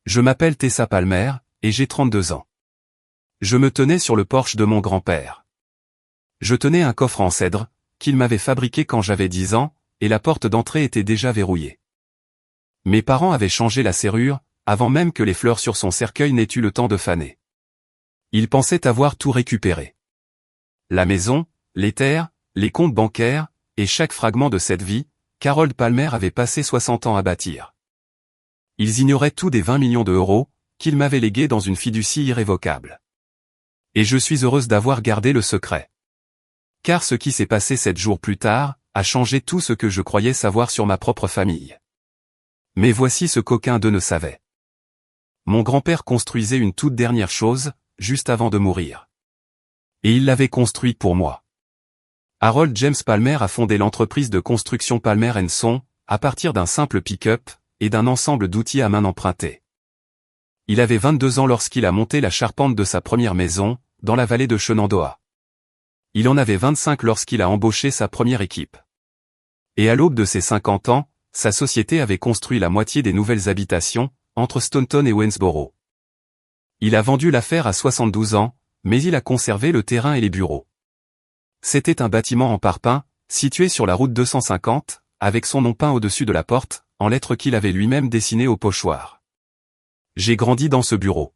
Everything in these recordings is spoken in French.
Je m'appelle Tessa Palmer, et j'ai 32 ans. Je me tenais sur le porche de mon grand-père. Je tenais un coffre en cèdre, qu'il m'avait fabriqué quand j'avais 10 ans, et la porte d'entrée était déjà verrouillée. Mes parents avaient changé la serrure, avant même que les fleurs sur son cercueil n'aient eu le temps de faner. Ils pensaient avoir tout récupéré. La maison, les terres, les comptes bancaires, et chaque fragment de cette vie, qu'Harold Palmer avait passé 60 ans à bâtir. Ils ignoraient tout des 20 millions d'euros, qu'ils m'avaient légués dans une fiducie irrévocable. Et je suis heureuse d'avoir gardé le secret. Car ce qui s'est passé 7 jours plus tard, a changé tout ce que je croyais savoir sur ma propre famille. Mais voici ce qu'aucun d'eux ne savait. Mon grand-père construisait une toute dernière chose, juste avant de mourir. Et il l'avait construite pour moi. Harold James Palmer a fondé l'entreprise de construction Palmer & Son, à partir d'un simple pick-up, et d'un ensemble d'outils à main empruntés. Il avait 22 ans lorsqu'il a monté la charpente de sa première maison, dans la vallée de Shenandoah. Il en avait 25 lorsqu'il a embauché sa première équipe. Et à l'aube de ses 50 ans, sa société avait construit la moitié des nouvelles habitations, entre Staunton et Waynesboro. Il a vendu l'affaire à 72 ans, mais il a conservé le terrain et les bureaux. C'était un bâtiment en parpaing, situé sur la route 250, avec son nom peint au-dessus de la porte, en lettres qu'il avait lui-même dessinées au pochoir. J'ai grandi dans ce bureau.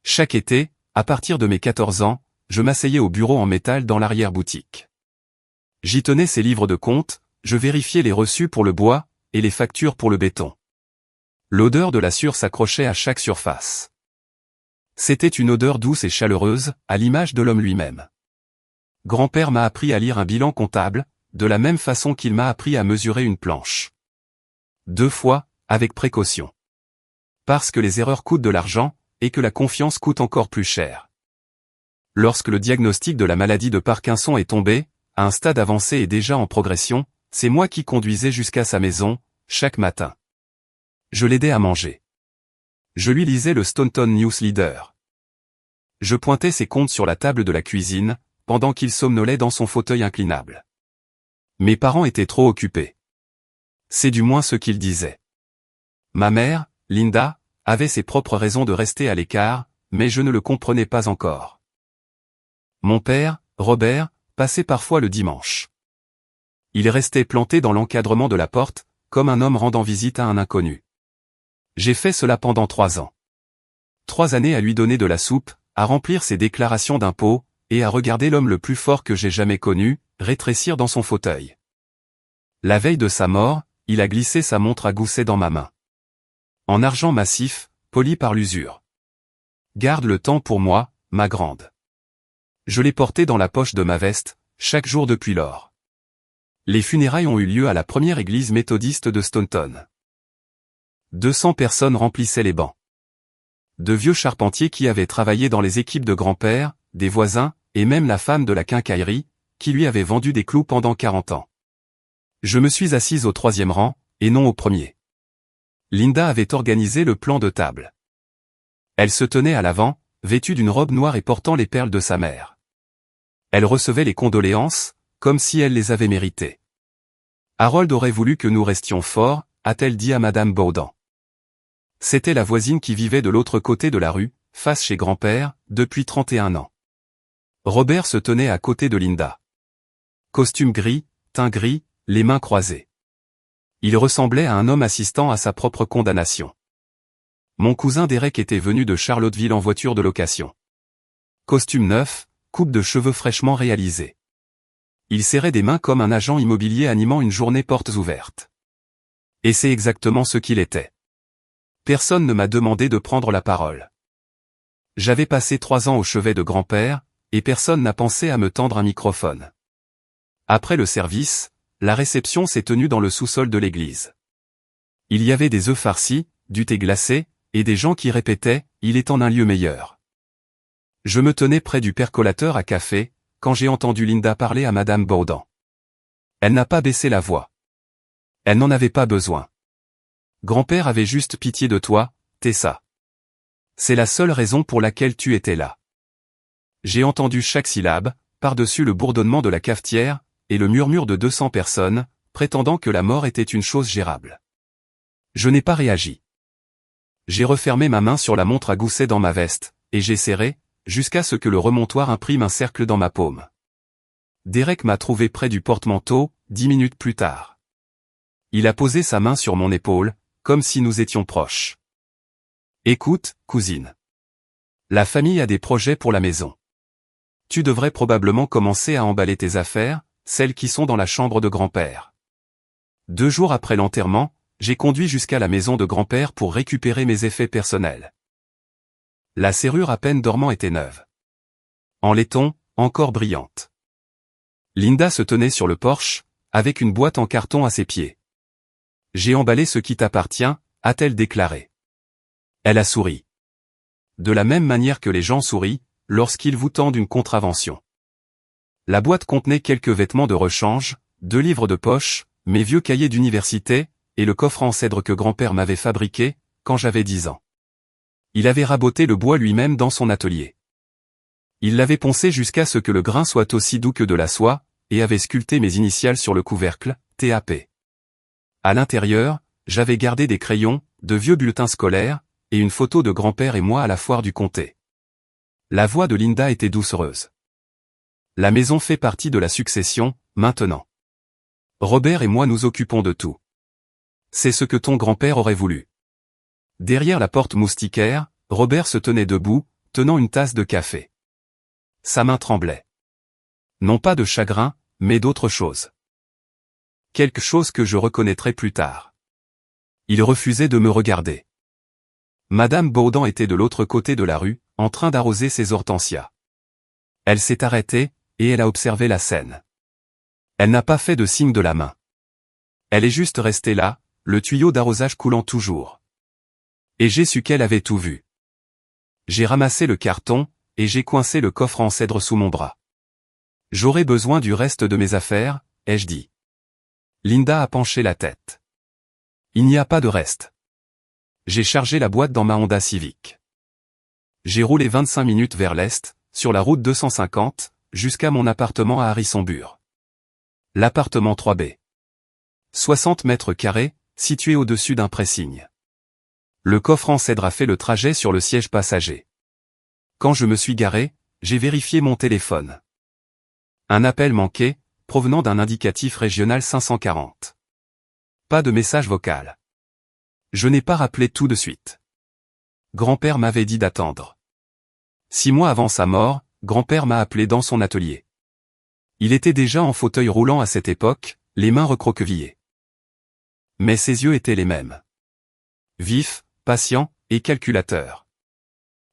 Chaque été, à partir de mes 14 ans, je m'asseyais au bureau en métal dans l'arrière-boutique. J'y tenais ses livres de comptes, je vérifiais les reçus pour le bois, et les factures pour le béton. L'odeur de la sûre s'accrochait à chaque surface. C'était une odeur douce et chaleureuse, à l'image de l'homme lui-même. Grand-père m'a appris à lire un bilan comptable, de la même façon qu'il m'a appris à mesurer une planche. 2 fois, avec précaution. Parce que les erreurs coûtent de l'argent, et que la confiance coûte encore plus cher. Lorsque le diagnostic de la maladie de Parkinson est tombé, à un stade avancé et déjà en progression, c'est moi qui conduisais jusqu'à sa maison, chaque matin. Je l'aidais à manger. Je lui lisais le Staunton News Leader. Je pointais ses comptes sur la table de la cuisine, pendant qu'il somnolait dans son fauteuil inclinable. Mes parents étaient trop occupés. C'est du moins ce qu'ils disaient. Ma mère, Linda, avait ses propres raisons de rester à l'écart, mais je ne le comprenais pas encore. Mon père, Robert, passait parfois le dimanche. Il restait planté dans l'encadrement de la porte, comme un homme rendant visite à un inconnu. J'ai fait cela pendant 3 ans. 3 années à lui donner de la soupe, à remplir ses déclarations d'impôts, et à regarder l'homme le plus fort que j'ai jamais connu, rétrécir dans son fauteuil. La veille de sa mort, il a glissé sa montre à gousset dans ma main. En argent massif, poli par l'usure. Garde le temps pour moi, ma grande. Je l'ai porté dans la poche de ma veste, chaque jour depuis lors. Les funérailles ont eu lieu à la première église méthodiste de Staunton. 200 personnes remplissaient les bancs. De vieux charpentiers qui avaient travaillé dans les équipes de grand-père, des voisins, et même la femme de la quincaillerie, qui lui avait vendu des clous pendant 40 ans. Je me suis assise au 3e rang, et non au premier. Linda avait organisé le plan de table. Elle se tenait à l'avant, vêtue d'une robe noire et portant les perles de sa mère. Elle recevait les condoléances, comme si elle les avait méritées. Harold aurait voulu que nous restions forts, a-t-elle dit à Madame Bowden. C'était la voisine qui vivait de l'autre côté de la rue, face chez grand-père, depuis 31 ans. Robert se tenait à côté de Linda. Costume gris, teint gris, les mains croisées. Il ressemblait à un homme assistant à sa propre condamnation. Mon cousin Derek était venu de Charlottesville en voiture de location. Costume neuf, coupe de cheveux fraîchement réalisée. Il serrait des mains comme un agent immobilier animant une journée portes ouvertes. Et c'est exactement ce qu'il était. Personne ne m'a demandé de prendre la parole. J'avais passé 3 ans au chevet de grand-père, et personne n'a pensé à me tendre un microphone. Après le service, la réception s'est tenue dans le sous-sol de l'église. Il y avait des œufs farcis, du thé glacé, et des gens qui répétaient « Il est en un lieu meilleur ». Je me tenais près du percolateur à café, quand j'ai entendu Linda parler à Madame Bowden. Elle n'a pas baissé la voix. Elle n'en avait pas besoin. Grand-père avait juste pitié de toi, Tessa. C'est la seule raison pour laquelle tu étais là. J'ai entendu chaque syllabe, par-dessus le bourdonnement de la cafetière, et le murmure de 200 personnes, prétendant que la mort était une chose gérable. Je n'ai pas réagi. J'ai refermé ma main sur la montre à gousset dans ma veste, et j'ai serré, jusqu'à ce que le remontoir imprime un cercle dans ma paume. Derek m'a trouvé près du porte-manteau, 10 minutes plus tard. Il a posé sa main sur mon épaule, comme si nous étions proches. Écoute, cousine. La famille a des projets pour la maison. Tu devrais probablement commencer à emballer tes affaires, celles qui sont dans la chambre de grand-père. 2 jours après l'enterrement, j'ai conduit jusqu'à la maison de grand-père pour récupérer mes effets personnels. La serrure à peine dormant était neuve. En laiton, encore brillante. Linda se tenait sur le porche, avec une boîte en carton à ses pieds. « J'ai emballé ce qui t'appartient », a-t-elle déclaré. Elle a souri. De la même manière que les gens sourient, lorsqu'ils vous tendent une contravention. La boîte contenait quelques vêtements de rechange, 2 livres de poche, mes vieux cahiers d'université, et le coffre en cèdre que grand-père m'avait fabriqué, quand j'avais 10 ans. Il avait raboté le bois lui-même dans son atelier. Il l'avait poncé jusqu'à ce que le grain soit aussi doux que de la soie, et avait sculpté mes initiales sur le couvercle, TAP. À l'intérieur, j'avais gardé des crayons, de vieux bulletins scolaires, et une photo de grand-père et moi à la foire du comté. La voix de Linda était doucereuse. La maison fait partie de la succession, maintenant. Robert et moi nous occupons de tout. C'est ce que ton grand-père aurait voulu. Derrière la porte moustiquaire, Robert se tenait debout, tenant une tasse de café. Sa main tremblait. Non pas de chagrin, mais d'autre chose. Quelque chose que je reconnaîtrai plus tard. Il refusait de me regarder. Madame Baudin était de l'autre côté de la rue, en train d'arroser ses hortensias. Elle s'est arrêtée, et elle a observé la scène. Elle n'a pas fait de signe de la main. Elle est juste restée là, le tuyau d'arrosage coulant toujours. Et j'ai su qu'elle avait tout vu. J'ai ramassé le carton, et j'ai coincé le coffre en cèdre sous mon bras. J'aurai besoin du reste de mes affaires, ai-je dit. Linda a penché la tête. Il n'y a pas de reste. J'ai chargé la boîte dans ma Honda Civic. J'ai roulé 25 minutes vers l'est, sur la route 250, jusqu'à mon appartement à Harrisonburg. L'appartement 3B. 60 mètres carrés, situé au-dessus d'un pressing. Le coffre en cèdre a fait le trajet sur le siège passager. Quand je me suis garé, j'ai vérifié mon téléphone. Un appel manqué, provenant d'un indicatif régional 540. Pas de message vocal. Je n'ai pas rappelé tout de suite. Grand-père m'avait dit d'attendre. 6 mois avant sa mort, grand-père m'a appelé dans son atelier. Il était déjà en fauteuil roulant à cette époque, les mains recroquevillées. Mais ses yeux étaient les mêmes. Vifs, patients, et calculateurs.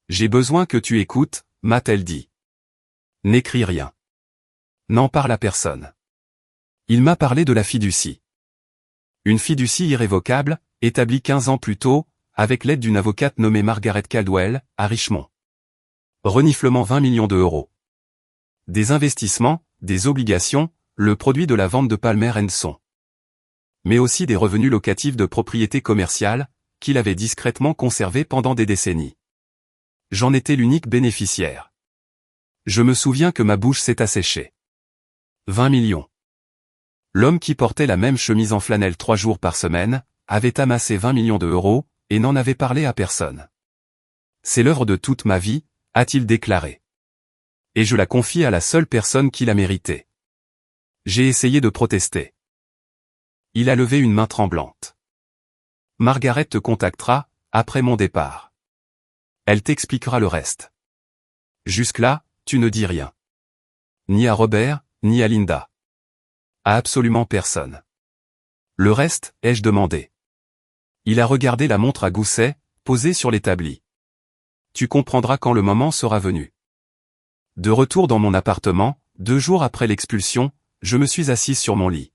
J'ai besoin que tu écoutes, m'a-t-elle dit. N'écris rien. N'en parle à personne. Il m'a parlé de la fiducie. Une fiducie irrévocable, établie 15 ans plus tôt, avec l'aide d'une avocate nommée Margaret Caldwell, à Richmond. Reniflement 20 millions d'euros. Des investissements, des obligations, le produit de la vente de Palmer & Son. Mais aussi des revenus locatifs de propriétés commerciales, qu'il avait discrètement conservés pendant des décennies. J'en étais l'unique bénéficiaire. Je me souviens que ma bouche s'est asséchée. 20 millions. L'homme qui portait la même chemise en flanelle 3 jours par semaine, avait amassé 20 millions d'euros, et n'en avait parlé à personne. C'est l'œuvre de toute ma vie, a-t-il déclaré. Et je la confie à la seule personne qui la méritait. J'ai essayé de protester. Il a levé une main tremblante. Margaret te contactera, après mon départ. Elle t'expliquera le reste. Jusque-là, tu ne dis rien. Ni à Robert, ni à Linda. À absolument personne. Le reste, ai-je demandé. Il a regardé la montre à gousset, posée sur l'établi. Tu comprendras quand le moment sera venu. De retour dans mon appartement, 2 jours après l'expulsion, je me suis assise sur mon lit.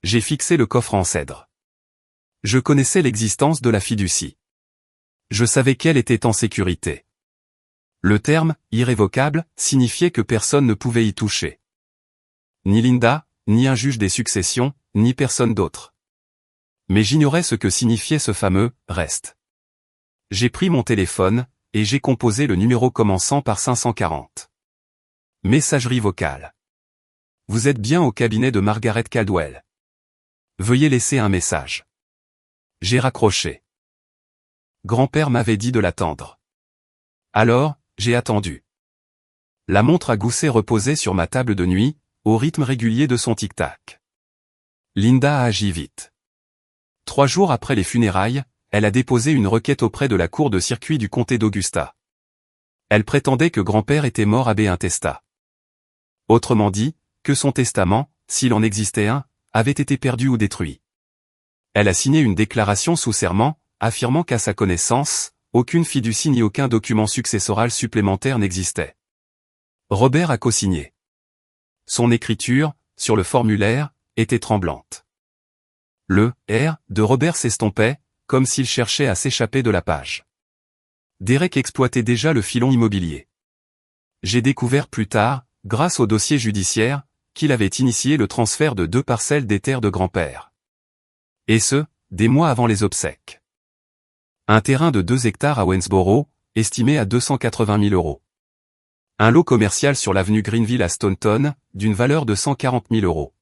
J'ai fixé le coffre en cèdre. Je connaissais l'existence de la fiducie. Je savais qu'elle était en sécurité. Le terme « irrévocable » signifiait que personne ne pouvait y toucher. Ni Linda, ni un juge des successions, ni personne d'autre. Mais j'ignorais ce que signifiait ce fameux « reste ». J'ai pris mon téléphone, et j'ai composé le numéro commençant par 540. Messagerie vocale. Vous êtes bien au cabinet de Margaret Caldwell. Veuillez laisser un message. J'ai raccroché. grand-père m'avait dit de l'attendre. Alors, j'ai attendu. La montre à gousset reposait sur ma table de nuit, au rythme régulier de son tic-tac. Linda a agi vite. 3 jours après les funérailles, elle a déposé une requête auprès de la cour de circuit du comté d'Augusta. Elle prétendait que grand-père était mort ab intestat. Autrement dit, que son testament, s'il en existait un, avait été perdu ou détruit. Elle a signé une déclaration sous serment, affirmant qu'à sa connaissance, aucune fiducie ni aucun document successoral supplémentaire n'existait. Robert a co-signé. Son écriture, sur le formulaire, était tremblante. Le « R » de Robert s'estompait, comme s'il cherchait à s'échapper de la page. Derek exploitait déjà le filon immobilier. J'ai découvert plus tard, grâce au dossier judiciaire, qu'il avait initié le transfert de 2 parcelles des terres de grand-père. Et ce, des mois avant les obsèques. Un terrain de 2 hectares à Waynesboro, estimé à 280 000 €. Un lot commercial sur l'avenue Greenville à Staunton, d'une valeur de 140 000 €.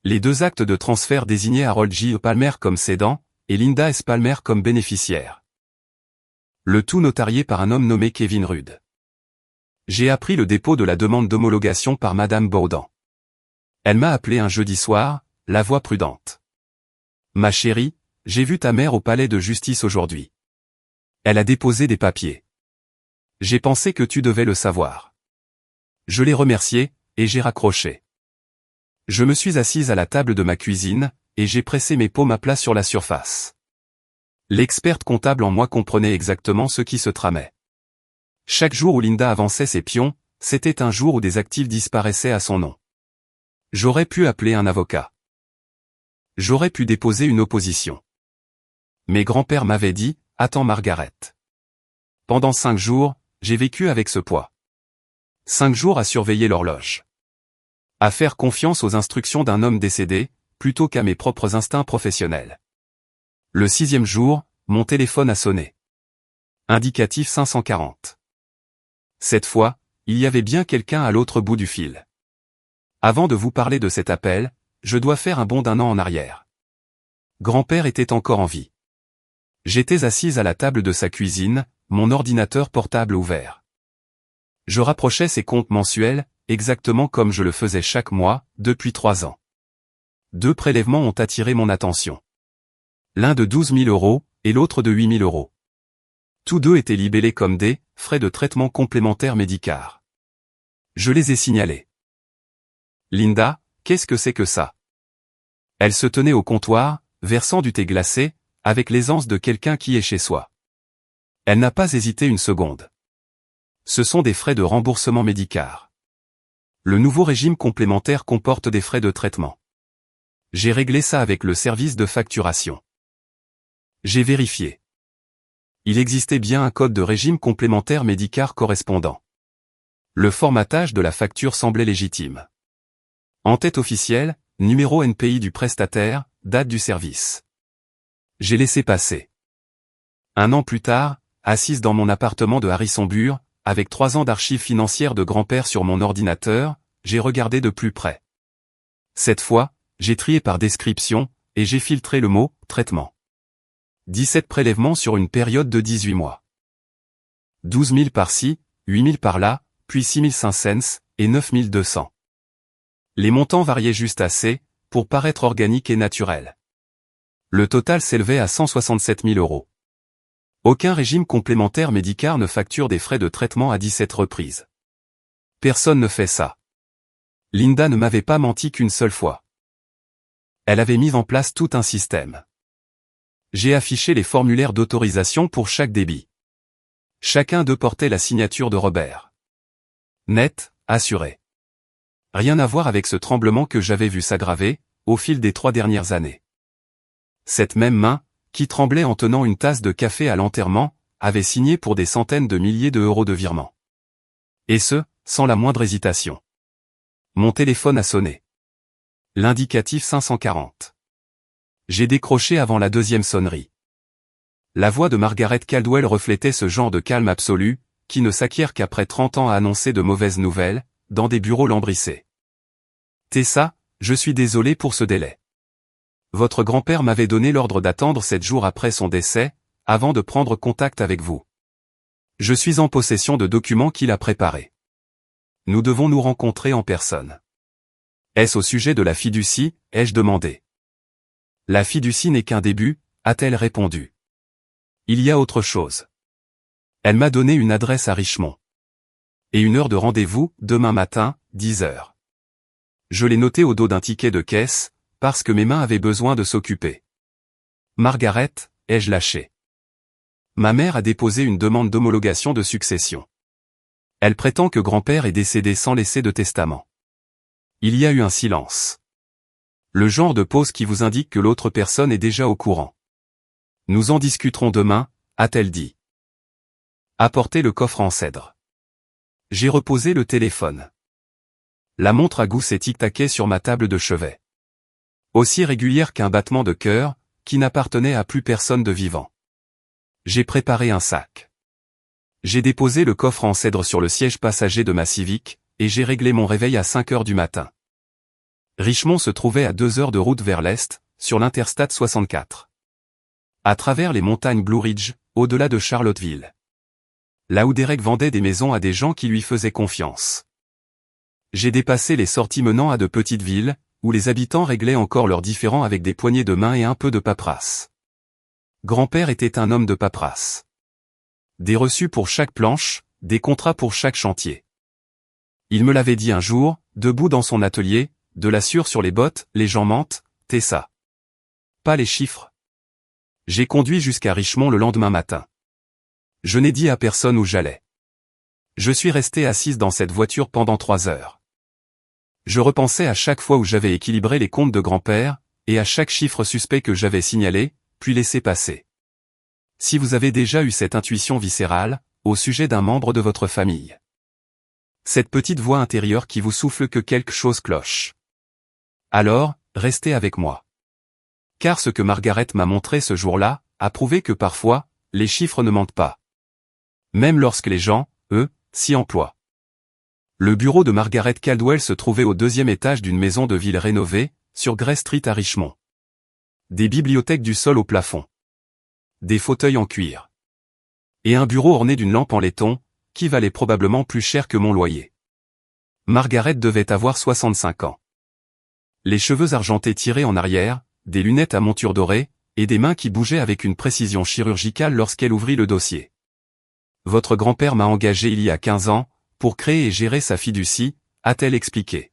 Les 2 actes de transfert désignaient Harold J. Palmer comme cédant, et Linda S. Palmer comme bénéficiaire. Le tout notarié par un homme nommé Kevin Rudd. J'ai appris le dépôt de la demande d'homologation par Madame Baudan. Elle m'a appelé un jeudi soir, la voix prudente. Ma chérie, j'ai vu ta mère au palais de justice aujourd'hui. Elle a déposé des papiers. J'ai pensé que tu devais le savoir. Je l'ai remerciée, et j'ai raccroché. Je me suis assise à la table de ma cuisine, et j'ai pressé mes paumes à plat sur la surface. L'experte comptable en moi comprenait exactement ce qui se tramait. Chaque jour où Linda avançait ses pions, c'était un jour où des actifs disparaissaient à son nom. J'aurais pu appeler un avocat. J'aurais pu déposer une opposition. Mais grand-père m'avait dit, attends Margaret. Pendant 5 jours, j'ai vécu avec ce poids. 5 jours à surveiller l'horloge. À faire confiance aux instructions d'un homme décédé, plutôt qu'à mes propres instincts professionnels. Le 6e jour, mon téléphone a sonné. Indicatif 540. Cette fois, il y avait bien quelqu'un à l'autre bout du fil. Avant de vous parler de cet appel, je dois faire un bond d'1 an en arrière. Grand-père était encore en vie. J'étais assise à la table de sa cuisine, mon ordinateur portable ouvert. Je rapprochais ses comptes mensuels, exactement comme je le faisais chaque mois, depuis 3 ans. 2 prélèvements ont attiré mon attention. L'un de 12 000 €, et l'autre de 8 000 €. Tous 2 étaient libellés comme des « frais de traitement complémentaires médicaux ». Je les ai signalés. Linda, qu'est-ce que c'est que ça? Elle se tenait au comptoir, versant du thé glacé, avec l'aisance de quelqu'un qui est chez soi. Elle n'a pas hésité une seconde. Ce sont des frais de remboursement médical. Le nouveau régime complémentaire comporte des frais de traitement. J'ai réglé ça avec le service de facturation. J'ai vérifié. Il existait bien un code de régime complémentaire médical correspondant. Le formatage de la facture semblait légitime. En tête officielle, numéro NPI du prestataire, date du service. J'ai laissé passer. 1 an plus tard, assise dans mon appartement de Harrisonburg, avec 3 ans d'archives financières de grand-père sur mon ordinateur, j'ai regardé de plus près. Cette fois, j'ai trié par description, et j'ai filtré le mot « traitement ». 17 prélèvements sur une période de 18 mois. 12 000 par-ci, 8 000 par-là, puis 6 500 et 9 200. Les montants variaient juste assez, pour paraître organiques et naturels. Le total s'élevait à 167 000 €. Aucun régime complémentaire médical ne facture des frais de traitement à 17 reprises. Personne ne fait ça. Linda ne m'avait pas menti qu'une seule fois. Elle avait mis en place tout un système. J'ai affiché les formulaires d'autorisation pour chaque débit. Chacun d'eux portait la signature de Robert. Net, assuré. Rien à voir avec ce tremblement que j'avais vu s'aggraver, au fil des 3 dernières années. Cette même main, qui tremblait en tenant une tasse de café à l'enterrement, avait signé pour des centaines de milliers d'euros de virements. Et ce, sans la moindre hésitation. Mon téléphone a sonné. L'indicatif 540. J'ai décroché avant la 2e sonnerie. La voix de Margaret Caldwell reflétait ce genre de calme absolu, qui ne s'acquiert qu'après 30 ans à annoncer de mauvaises nouvelles, dans des bureaux lambrissés. Tessa, je suis désolé pour ce délai. Votre grand-père m'avait donné l'ordre d'attendre 7 jours après son décès, avant de prendre contact avec vous. Je suis en possession de documents qu'il a préparés. Nous devons nous rencontrer en personne. Est-ce au sujet de la fiducie, ai-je demandé. La fiducie n'est qu'un début, a-t-elle répondu. Il y a autre chose. Elle m'a donné une adresse à Richmond. Et une heure de rendez-vous, demain matin, 10 heures. Je l'ai noté au dos d'un ticket de caisse, parce que mes mains avaient besoin de s'occuper. Margaret, ai-je lâché. Ma mère a déposé une demande d'homologation de succession. Elle prétend que grand-père est décédé sans laisser de testament. Il y a eu un silence. Le genre de pause qui vous indique que l'autre personne est déjà au courant. Nous en discuterons demain, a-t-elle dit. Apportez le coffre en cèdre. J'ai reposé le téléphone. La montre à gousset tic-taquait sur ma table de chevet. Aussi régulière qu'un battement de cœur, qui n'appartenait à plus personne de vivant. J'ai préparé un sac. J'ai déposé le coffre en cèdre sur le siège passager de ma Civic, et j'ai réglé mon réveil à 5 heures du matin. Richmond se trouvait à 2 heures de route vers l'est, sur l'Interstate 64. À travers les montagnes Blue Ridge, au-delà de Charlottesville. Là où Derek vendait des maisons à des gens qui lui faisaient confiance. J'ai dépassé les sorties menant à de petites villes, où les habitants réglaient encore leurs différends avec des poignées de main et un peu de paperasse. Grand-père était un homme de paperasse. Des reçus pour chaque planche, des contrats pour chaque chantier. Il me l'avait dit un jour, debout dans son atelier, de la sueur sur les bottes, les gens mentent, t'es ça. Pas les chiffres. J'ai conduit jusqu'à Richmond le lendemain matin. Je n'ai dit à personne où j'allais. Je suis resté assise dans cette voiture pendant 3 heures. Je repensais à chaque fois où j'avais équilibré les comptes de grand-père, et à chaque chiffre suspect que j'avais signalé, puis laissé passer. Si vous avez déjà eu cette intuition viscérale, au sujet d'un membre de votre famille. Cette petite voix intérieure qui vous souffle que quelque chose cloche. Alors, restez avec moi. Car ce que Margaret m'a montré ce jour-là, a prouvé que parfois, les chiffres ne mentent pas. Même lorsque les gens, eux, s'y emploient. Le bureau de Margaret Caldwell se trouvait au 2e étage d'une maison de ville rénovée, sur Grey Street à Richmond. Des bibliothèques du sol au plafond. Des fauteuils en cuir. Et un bureau orné d'une lampe en laiton, qui valait probablement plus cher que mon loyer. Margaret devait avoir 65 ans. Les cheveux argentés tirés en arrière, des lunettes à monture dorée, et des mains qui bougeaient avec une précision chirurgicale lorsqu'elle ouvrit le dossier. Votre grand-père m'a engagé il y a 15 ans, pour créer et gérer sa fiducie, a-t-elle expliqué.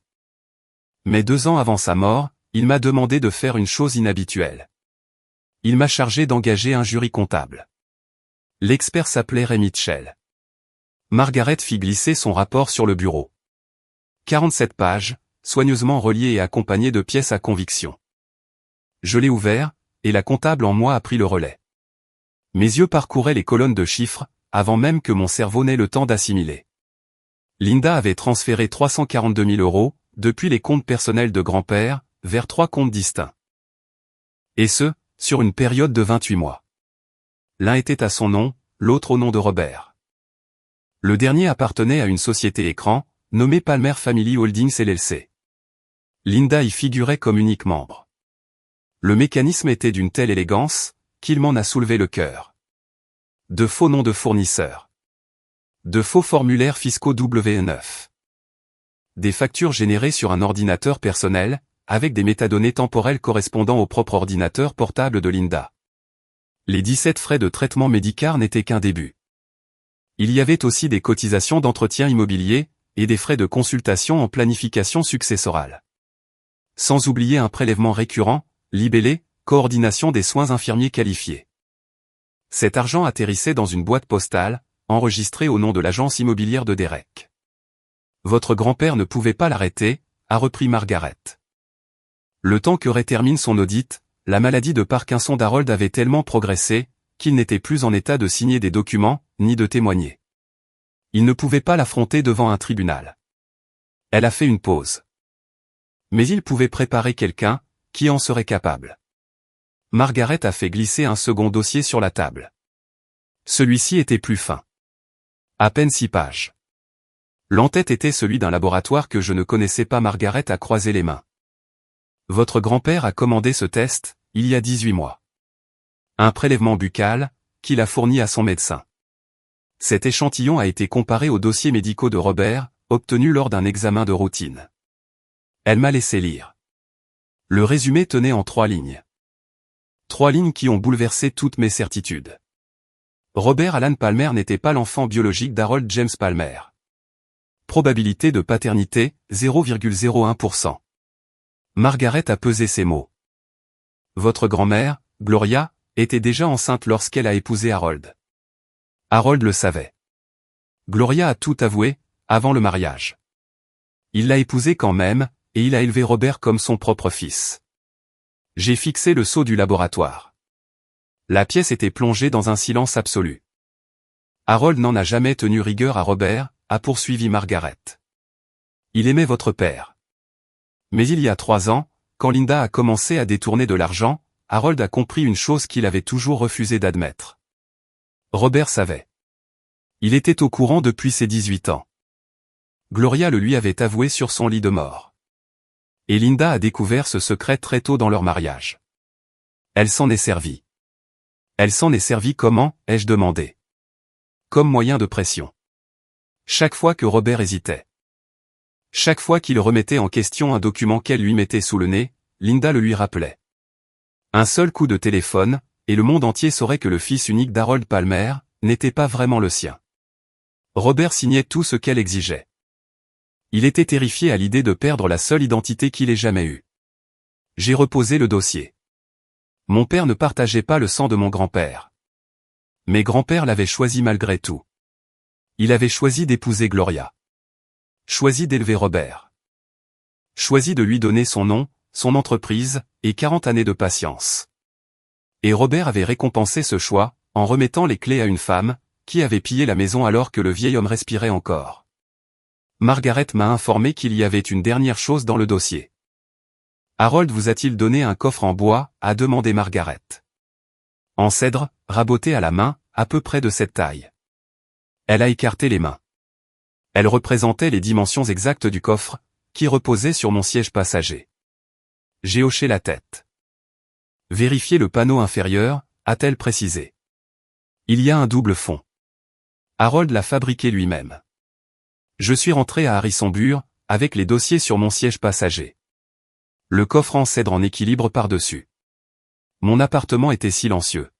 Mais 2 ans avant sa mort, il m'a demandé de faire une chose inhabituelle. Il m'a chargé d'engager un jury comptable. L'expert s'appelait Ray Mitchell. Margaret fit glisser son rapport sur le bureau. 47 pages, soigneusement reliées et accompagnées de pièces à conviction. Je l'ai ouvert, et la comptable en moi a pris le relais. Mes yeux parcouraient les colonnes de chiffres, avant même que mon cerveau n'ait le temps d'assimiler. Linda avait transféré 342 000 €, depuis les comptes personnels de grand-père, vers 3 comptes distincts. Et ce, sur une période de 28 mois. L'un était à son nom, l'autre au nom de Robert. Le dernier appartenait à une société écran, nommée Palmer Family Holdings LLC. Linda y figurait comme unique membre. Le mécanisme était d'une telle élégance, qu'il m'en a soulevé le cœur. De faux noms de fournisseurs. De faux formulaires fiscaux W9. Des factures générées sur un ordinateur personnel, avec des métadonnées temporelles correspondant au propre ordinateur portable de Linda. Les 17 frais de traitement médical n'étaient qu'un début. Il y avait aussi des cotisations d'entretien immobilier, et des frais de consultation en planification successorale. Sans oublier un prélèvement récurrent, libellé, coordination des soins infirmiers qualifiés. Cet argent atterrissait dans une boîte postale, enregistrée au nom de l'agence immobilière de Derek. Votre grand-père ne pouvait pas l'arrêter, a repris Margaret. Le temps que Ray termine son audit, la maladie de Parkinson d'Harold avait tellement progressé, qu'il n'était plus en état de signer des documents, ni de témoigner. Il ne pouvait pas l'affronter devant un tribunal. Elle a fait une pause. Mais il pouvait préparer quelqu'un, qui en serait capable. Margaret a fait glisser un second dossier sur la table. Celui-ci était plus fin. À peine 6 pages. L'en-tête était celui d'un laboratoire que je ne connaissais pas. Margaret a croisé les mains. Votre grand-père a commandé ce test, il y a 18 mois. Un prélèvement buccal, qu'il a fourni à son médecin. Cet échantillon a été comparé aux dossiers médicaux de Robert, obtenus lors d'un examen de routine. Elle m'a laissé lire. Le résumé tenait en 3 lignes. 3 lignes qui ont bouleversé toutes mes certitudes. Robert Alan Palmer n'était pas l'enfant biologique d'Harold James Palmer. Probabilité de paternité, 0,01%. Margaret a pesé ses mots. Votre grand-mère, Gloria, était déjà enceinte lorsqu'elle a épousé Harold. Harold le savait. Gloria a tout avoué, avant le mariage. Il l'a épousée quand même, et il a élevé Robert comme son propre fils. J'ai fixé le sceau du laboratoire. La pièce était plongée dans un silence absolu. Harold n'en a jamais tenu rigueur à Robert, a poursuivi Margaret. Il aimait votre père. Mais il y a 3 ans, quand Linda a commencé à détourner de l'argent, Harold a compris une chose qu'il avait toujours refusé d'admettre. Robert savait. Il était au courant depuis ses 18 ans. Gloria le lui avait avoué sur son lit de mort. Et Linda a découvert ce secret très tôt dans leur mariage. Elle s'en est servie. Elle s'en est servie comment, ai-je demandé. Comme moyen de pression. Chaque fois que Robert hésitait. Chaque fois qu'il remettait en question un document qu'elle lui mettait sous le nez, Linda le lui rappelait. Un seul coup de téléphone, et le monde entier saurait que le fils unique d'Harold Palmer n'était pas vraiment le sien. Robert signait tout ce qu'elle exigeait. Il était terrifié à l'idée de perdre la seule identité qu'il ait jamais eue. J'ai reposé le dossier. Mon père ne partageait pas le sang de mon grand-père. Mais grand-père l'avait choisi malgré tout. Il avait choisi d'épouser Gloria. Choisi d'élever Robert. Choisi de lui donner son nom, son entreprise, et 40 années de patience. Et Robert avait récompensé ce choix, en remettant les clés à une femme, qui avait pillé la maison alors que le vieil homme respirait encore. Margaret m'a informé qu'il y avait une dernière chose dans le dossier. Harold vous a-t-il donné un coffre en bois, a demandé Margaret. En cèdre, raboté à la main, à peu près de cette taille. Elle a écarté les mains. Elle représentait les dimensions exactes du coffre, qui reposait sur mon siège passager. J'ai hoché la tête. Vérifiez le panneau inférieur, a-t-elle précisé. Il y a un double fond. Harold l'a fabriqué lui-même. Je suis rentré à Harrisonburg, avec les dossiers sur mon siège passager. Le coffre en cèdre en équilibre par-dessus. Mon appartement était silencieux.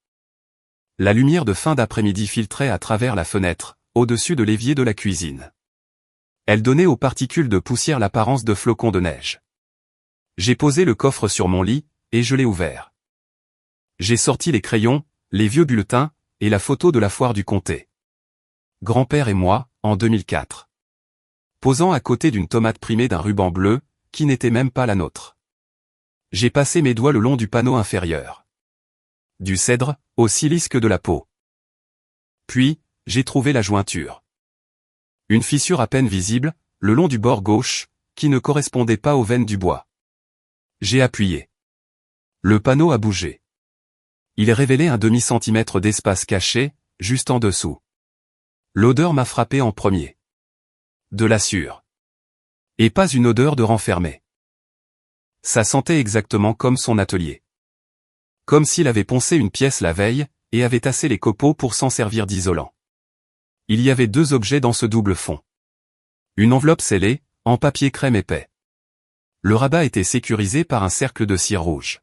La lumière de fin d'après-midi filtrait à travers la fenêtre, au-dessus de l'évier de la cuisine. Elle donnait aux particules de poussière l'apparence de flocons de neige. J'ai posé le coffre sur mon lit, et je l'ai ouvert. J'ai sorti les crayons, les vieux bulletins, et la photo de la foire du comté. Grand-père et moi, en 2004. Posant à côté d'une tomate primée d'un ruban bleu, qui n'était même pas la nôtre. J'ai passé mes doigts le long du panneau inférieur. Du cèdre, aussi lisse que de la peau. Puis, j'ai trouvé la jointure. Une fissure à peine visible, le long du bord gauche, qui ne correspondait pas aux veines du bois. J'ai appuyé. Le panneau a bougé. Il révélait un demi-centimètre d'espace caché, juste en dessous. L'odeur m'a frappé en premier. De la sueur. Et pas une odeur de renfermé. Ça sentait exactement comme son atelier. Comme s'il avait poncé une pièce la veille, et avait tassé les copeaux pour s'en servir d'isolant. Il y avait 2 objets dans ce double fond. Une enveloppe scellée, en papier crème épais. Le rabat était sécurisé par un cercle de cire rouge.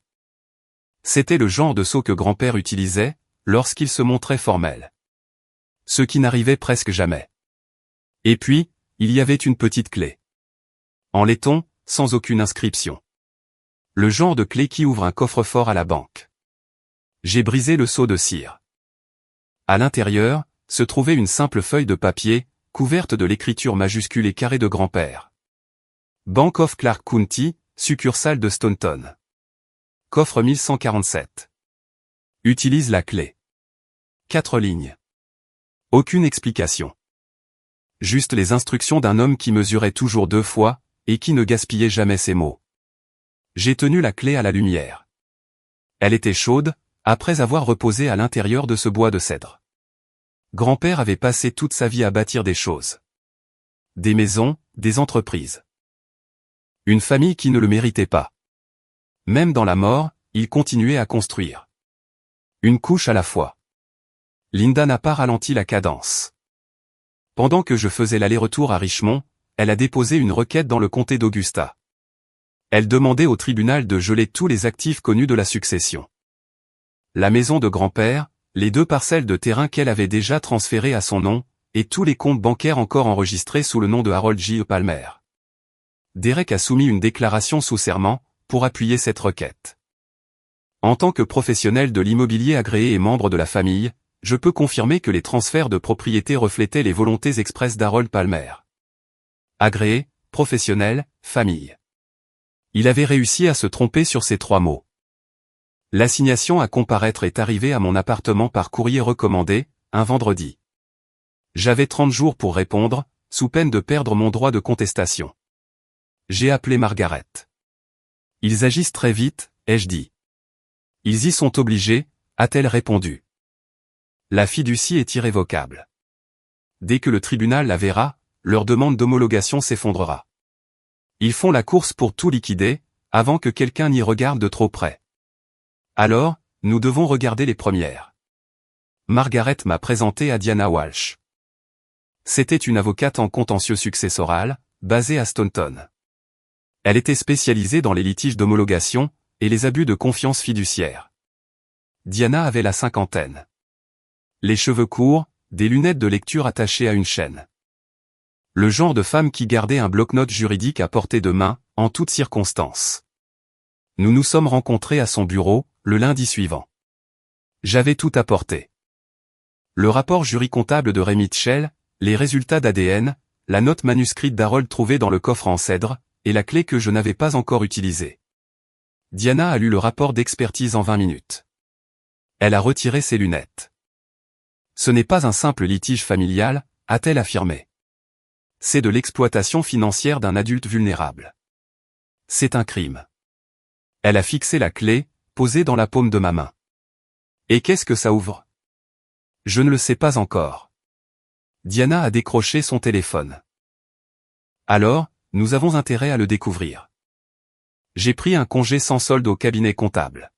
C'était le genre de sceau que grand-père utilisait, lorsqu'il se montrait formel. Ce qui n'arrivait presque jamais. Et puis, il y avait une petite clé. En laiton, sans aucune inscription. Le genre de clé qui ouvre un coffre-fort à la banque. J'ai brisé le seau de cire. À l'intérieur, se trouvait une simple feuille de papier, couverte de l'écriture majuscule et carrée de grand-père. Bank of Clark County, succursale de Staunton. Coffre 1147. Utilise la clé. 4 lignes. Aucune explication. Juste les instructions d'un homme qui mesurait toujours 2 fois, et qui ne gaspillait jamais ses mots. J'ai tenu la clé à la lumière. Elle était chaude, après avoir reposé à l'intérieur de ce bois de cèdre. Grand-père avait passé toute sa vie à bâtir des choses. Des maisons, des entreprises. Une famille qui ne le méritait pas. Même dans la mort, il continuait à construire. Une couche à la fois. Linda n'a pas ralenti la cadence. Pendant que je faisais l'aller-retour à Richmond, elle a déposé une requête dans le comté d'Augusta. Elle demandait au tribunal de geler tous les actifs connus de la succession. La maison de grand-père, les 2 parcelles de terrain qu'elle avait déjà transférées à son nom, et tous les comptes bancaires encore enregistrés sous le nom de Harold J. Palmer. Derek a soumis une déclaration sous serment, pour appuyer cette requête. En tant que professionnel de l'immobilier agréé et membre de la famille, je peux confirmer que les transferts de propriété reflétaient les volontés expresses d'Harold Palmer. Agréé, professionnel, famille. Il avait réussi à se tromper sur ces 3 mots. L'assignation à comparaître est arrivée à mon appartement par courrier recommandé, un vendredi. J'avais 30 jours pour répondre, sous peine de perdre mon droit de contestation. J'ai appelé Margaret. Ils agissent très vite, ai-je dit. Ils y sont obligés, a-t-elle répondu. La fiducie est irrévocable. Dès que le tribunal la verra, leur demande d'homologation s'effondrera. Ils font la course pour tout liquider, avant que quelqu'un n'y regarde de trop près. Alors, nous devons regarder les premières. Margaret m'a présenté à Diana Walsh. C'était une avocate en contentieux successoral, basée à Staunton. Elle était spécialisée dans les litiges d'homologation, et les abus de confiance fiduciaire. Diana avait la 50aine. Les cheveux courts, des lunettes de lecture attachées à une chaîne. Le genre de femme qui gardait un bloc-notes juridique à portée de main, en toutes circonstances. Nous nous sommes rencontrés à son bureau, le lundi suivant. J'avais tout apporté. Le rapport jury-comptable de Ray Mitchell, les résultats d'ADN, la note manuscrite d'Harold trouvée dans le coffre en cèdre, et la clé que je n'avais pas encore utilisée. Diana a lu le rapport d'expertise en 20 minutes. Elle a retiré ses lunettes. Ce n'est pas un simple litige familial, a-t-elle affirmé. C'est de l'exploitation financière d'un adulte vulnérable. C'est un crime. Elle a fixé la clé, posée dans la paume de ma main. Et qu'est-ce que ça ouvre? Je ne le sais pas encore. Diana a décroché son téléphone. Alors, nous avons intérêt à le découvrir. J'ai pris un congé sans solde au cabinet comptable.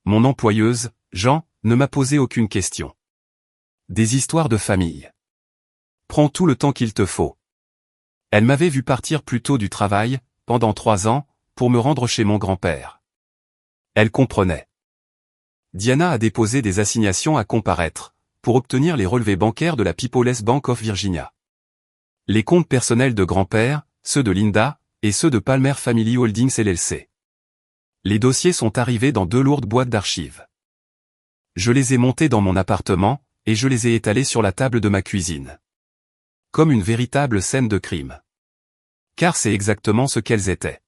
Mon employeuse, Jean, ne m'a posé aucune question. Des histoires de famille. Prends tout le temps qu'il te faut. Elle m'avait vu partir plus tôt du travail, pendant 3 ans, pour me rendre chez mon grand-père. Elle comprenait. Diana a déposé des assignations à comparaître, pour obtenir les relevés bancaires de la People's Bank of Virginia. Les comptes personnels de grand-père, ceux de Linda, et ceux de Palmer Family Holdings LLC. Les dossiers sont arrivés dans 2 lourdes boîtes d'archives. Je les ai montés dans mon appartement, et je les ai étalés sur la table de ma cuisine. Comme une véritable scène de crime. Car c'est exactement ce qu'elles étaient.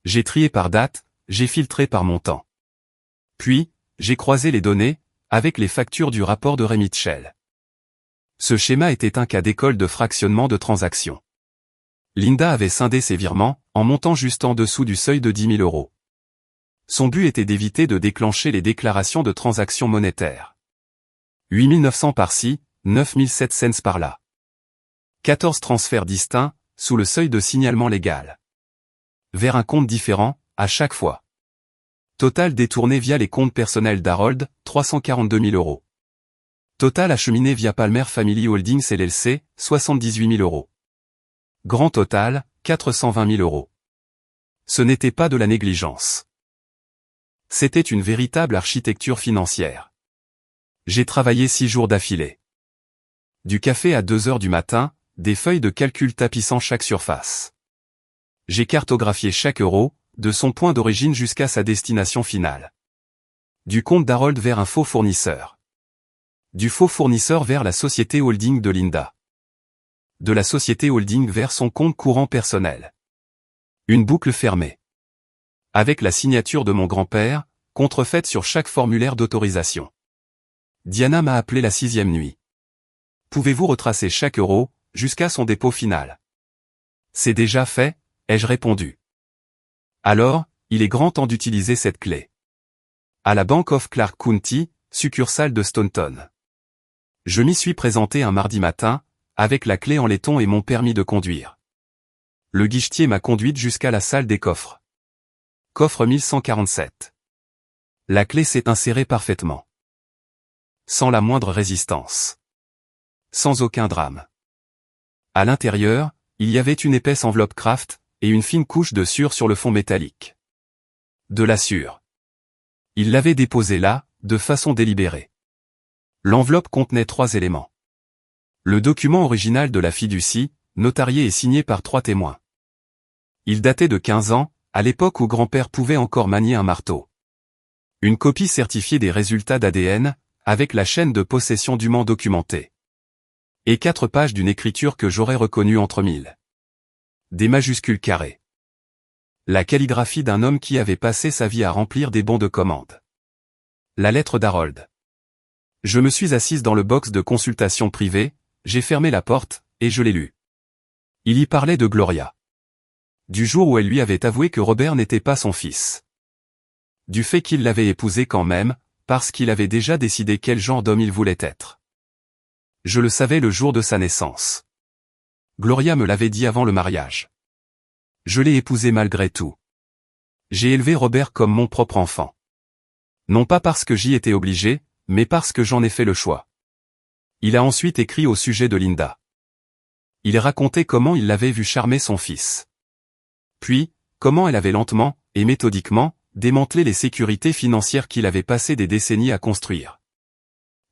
J'ai trié par date, j'ai filtré par montant. Puis, j'ai croisé les données, avec les factures du rapport de Ray Mitchell. Ce schéma était un cas d'école de fractionnement de transactions. Linda avait scindé ses virements, en montant juste en dessous du seuil de 10 000 €. Son but était d'éviter de déclencher les déclarations de transactions monétaires. 8 900 par-ci, 9 700 cents par-là. 14 transferts distincts, sous le seuil de signalement légal. Vers un compte différent, à chaque fois. Total détourné via les comptes personnels d'Harold, 342 000 €. Total acheminé via Palmer Family Holdings LLC, 78 000 €. Grand total, 420 000 €. Ce n'était pas de la négligence. C'était une véritable architecture financière. J'ai travaillé 6 jours d'affilée. Du café à 2 heures du matin, des feuilles de calcul tapissant chaque surface. J'ai cartographié chaque euro, de son point d'origine jusqu'à sa destination finale. Du compte d'Harold vers un faux fournisseur. Du faux fournisseur vers la société holding de Linda. De la société holding vers son compte courant personnel. Une boucle fermée. Avec la signature de mon grand-père, contrefaite sur chaque formulaire d'autorisation. Diana m'a appelé la 6e nuit. Pouvez-vous retracer chaque euro, jusqu'à son dépôt final? C'est déjà fait, ai-je répondu. Alors, il est grand temps d'utiliser cette clé. À la Bank of Clark County, succursale de Staunton. Je m'y suis présenté un mardi matin, avec la clé en laiton et mon permis de conduire. Le guichetier m'a conduite jusqu'à la salle des coffres. Coffre 1147. La clé s'est insérée parfaitement. sans la moindre résistance. Sans aucun drame. À l'intérieur, il y avait une épaisse enveloppe Kraft, et une fine couche de sueur sur le fond métallique. De la sueur. Il l'avait déposée là, de façon délibérée. L'enveloppe contenait 3 éléments. Le document original de la fiducie, notarié et signé par 3 témoins. Il datait de 15 ans, à l'époque où grand-père pouvait encore manier un marteau. Une copie certifiée des résultats d'ADN, avec la chaîne de possession dûment documentée. Et 4 pages d'une écriture que j'aurais reconnue entre mille. Des majuscules carrées. La calligraphie d'un homme qui avait passé sa vie à remplir des bons de commande. La lettre d'Harold. Je me suis assise dans le box de consultation privée, j'ai fermé la porte, et je l'ai lu. Il y parlait de Gloria. Du jour où elle lui avait avoué que Robert n'était pas son fils. Du fait qu'il l'avait épousée quand même, parce qu'il avait déjà décidé quel genre d'homme il voulait être. Je le savais le jour de sa naissance. Gloria me l'avait dit avant le mariage. Je l'ai épousé malgré tout. J'ai élevé Robert comme mon propre enfant. Non pas parce que j'y étais obligé, mais parce que j'en ai fait le choix. Il a ensuite écrit au sujet de Linda. Il racontait comment il l'avait vu charmer son fils. Puis, comment elle avait lentement, et méthodiquement, démantelé les sécurités financières qu'il avait passé des décennies à construire.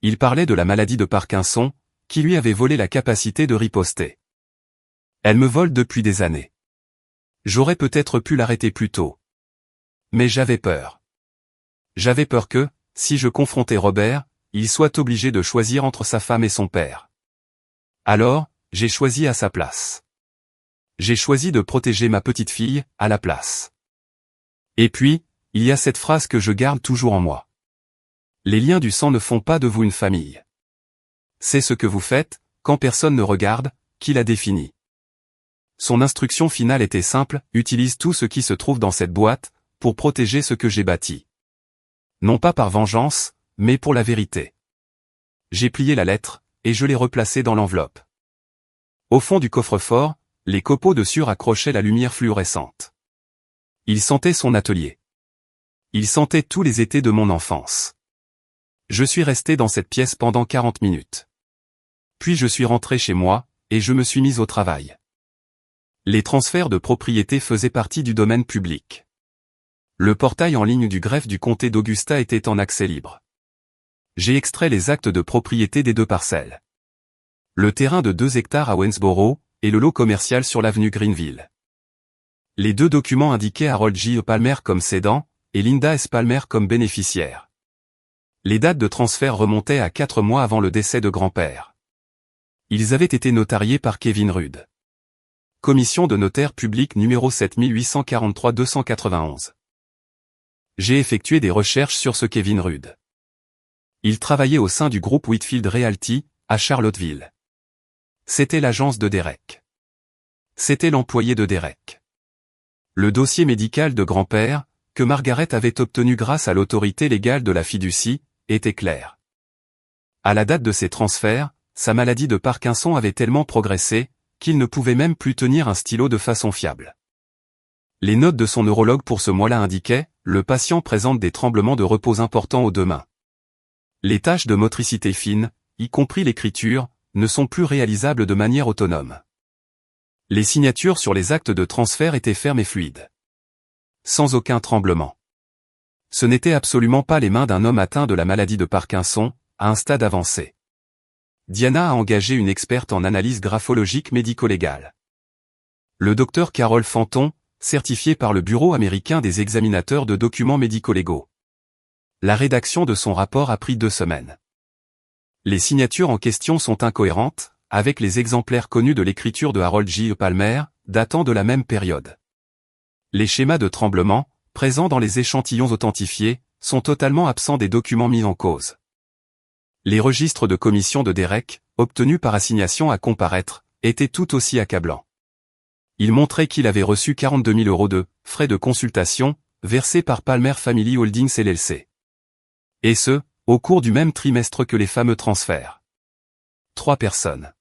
Il parlait de la maladie de Parkinson, qui lui avait volé la capacité de riposter. Elle me vole depuis des années. J'aurais peut-être pu l'arrêter plus tôt. Mais j'avais peur. J'avais peur que, si je confrontais Robert, il soit obligé de choisir entre sa femme et son père. Alors, j'ai choisi à sa place. J'ai choisi de protéger ma petite fille, à la place. Et puis, il y a cette phrase que je garde toujours en moi. Les liens du sang ne font pas de vous une famille. C'est ce que vous faites, quand personne ne regarde, qui la définit. Son instruction finale était simple, utilise tout ce qui se trouve dans cette boîte, pour protéger ce que j'ai bâti. Non pas par vengeance, mais pour la vérité. J'ai plié la lettre, et je l'ai replacée dans l'enveloppe. Au fond du coffre-fort, les copeaux de sueur accrochaient la lumière fluorescente. Il sentait son atelier. Il sentait tous les étés de mon enfance. Je suis resté dans cette pièce pendant 40 minutes. Puis je suis rentré chez moi, et je me suis mis au travail. Les transferts de propriété faisaient partie du domaine public. Le portail en ligne du greffe du comté d'Augusta était en accès libre. J'ai extrait les actes de propriété des 2 parcelles. Le terrain de 2 hectares à Waynesboro, et le lot commercial sur l'avenue Greenville. Les 2 documents indiquaient Harold J. Palmer comme cédant, et Linda S. Palmer comme bénéficiaire. Les dates de transfert remontaient à 4 mois avant le décès de grand-père. Ils avaient été notariés par Kevin Rudd. Commission de notaire public numéro 7843-291. J'ai effectué des recherches sur ce Kevin Rudd. Il travaillait au sein du groupe Whitfield Realty, à Charlottesville. C'était l'agence de Derek. C'était l'employé de Derek. Le dossier médical de grand-père, que Margaret avait obtenu grâce à l'autorité légale de la fiducie, était clair. À la date de ses transferts, sa maladie de Parkinson avait tellement progressé, qu'il ne pouvait même plus tenir un stylo de façon fiable. Les notes de son neurologue pour ce mois-là indiquaient, le patient présente des tremblements de repos importants aux 2 mains. Les tâches de motricité fine, y compris l'écriture, ne sont plus réalisables de manière autonome. Les signatures sur les actes de transfert étaient fermes et fluides. Sans aucun tremblement. Ce n'étaient absolument pas les mains d'un homme atteint de la maladie de Parkinson, à un stade avancé. Diana a engagé une experte en analyse graphologique médico-légale. Le docteur Carole Fanton, certifié par le Bureau américain des examinateurs de documents médico-légaux. La rédaction de son rapport a pris 2 semaines. Les signatures en question sont incohérentes, avec les exemplaires connus de l'écriture de Harold J. Palmer, datant de la même période. Les schémas de tremblement, présents dans les échantillons authentifiés, sont totalement absents des documents mis en cause. Les registres de commission de Derek, obtenus par assignation à comparaître, étaient tout aussi accablants. Ils montraient qu'il avait reçu 42 000 € de frais de consultation, versés par Palmer Family Holdings LLC. Et ce, au cours du même trimestre que les fameux transferts. 3 personnes.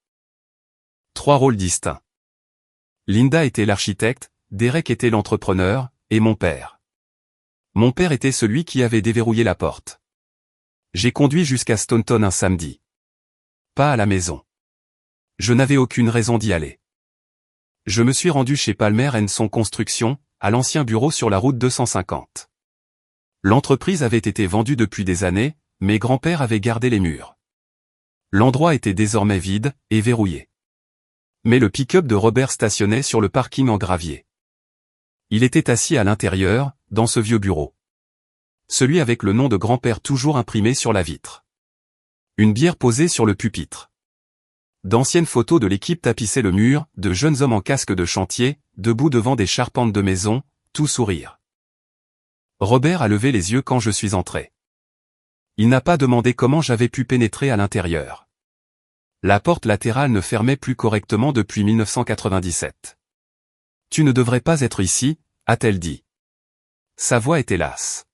3 rôles distincts. Linda était l'architecte, Derek était l'entrepreneur, et mon père. Mon père était celui qui avait déverrouillé la porte. J'ai conduit jusqu'à Staunton un samedi. Pas à la maison. Je n'avais aucune raison d'y aller. Je me suis rendu chez Palmer & Son Construction, à l'ancien bureau sur la route 250. L'entreprise avait été vendue depuis des années, mes grands-pères avaient gardé les murs. L'endroit était désormais vide et verrouillé. Mais le pick-up de Robert stationnait sur le parking en gravier. Il était assis à l'intérieur, dans ce vieux bureau. Celui avec le nom de grand-père toujours imprimé sur la vitre. Une bière posée sur le pupitre. D'anciennes photos de l'équipe tapissaient le mur, de jeunes hommes en casque de chantier, debout devant des charpentes de maison, tout sourire. Robert a levé les yeux quand je suis entré. Il n'a pas demandé comment j'avais pu pénétrer à l'intérieur. La porte latérale ne fermait plus correctement depuis 1997. « Tu ne devrais pas être ici », a-t-elle dit. Sa voix était lasse.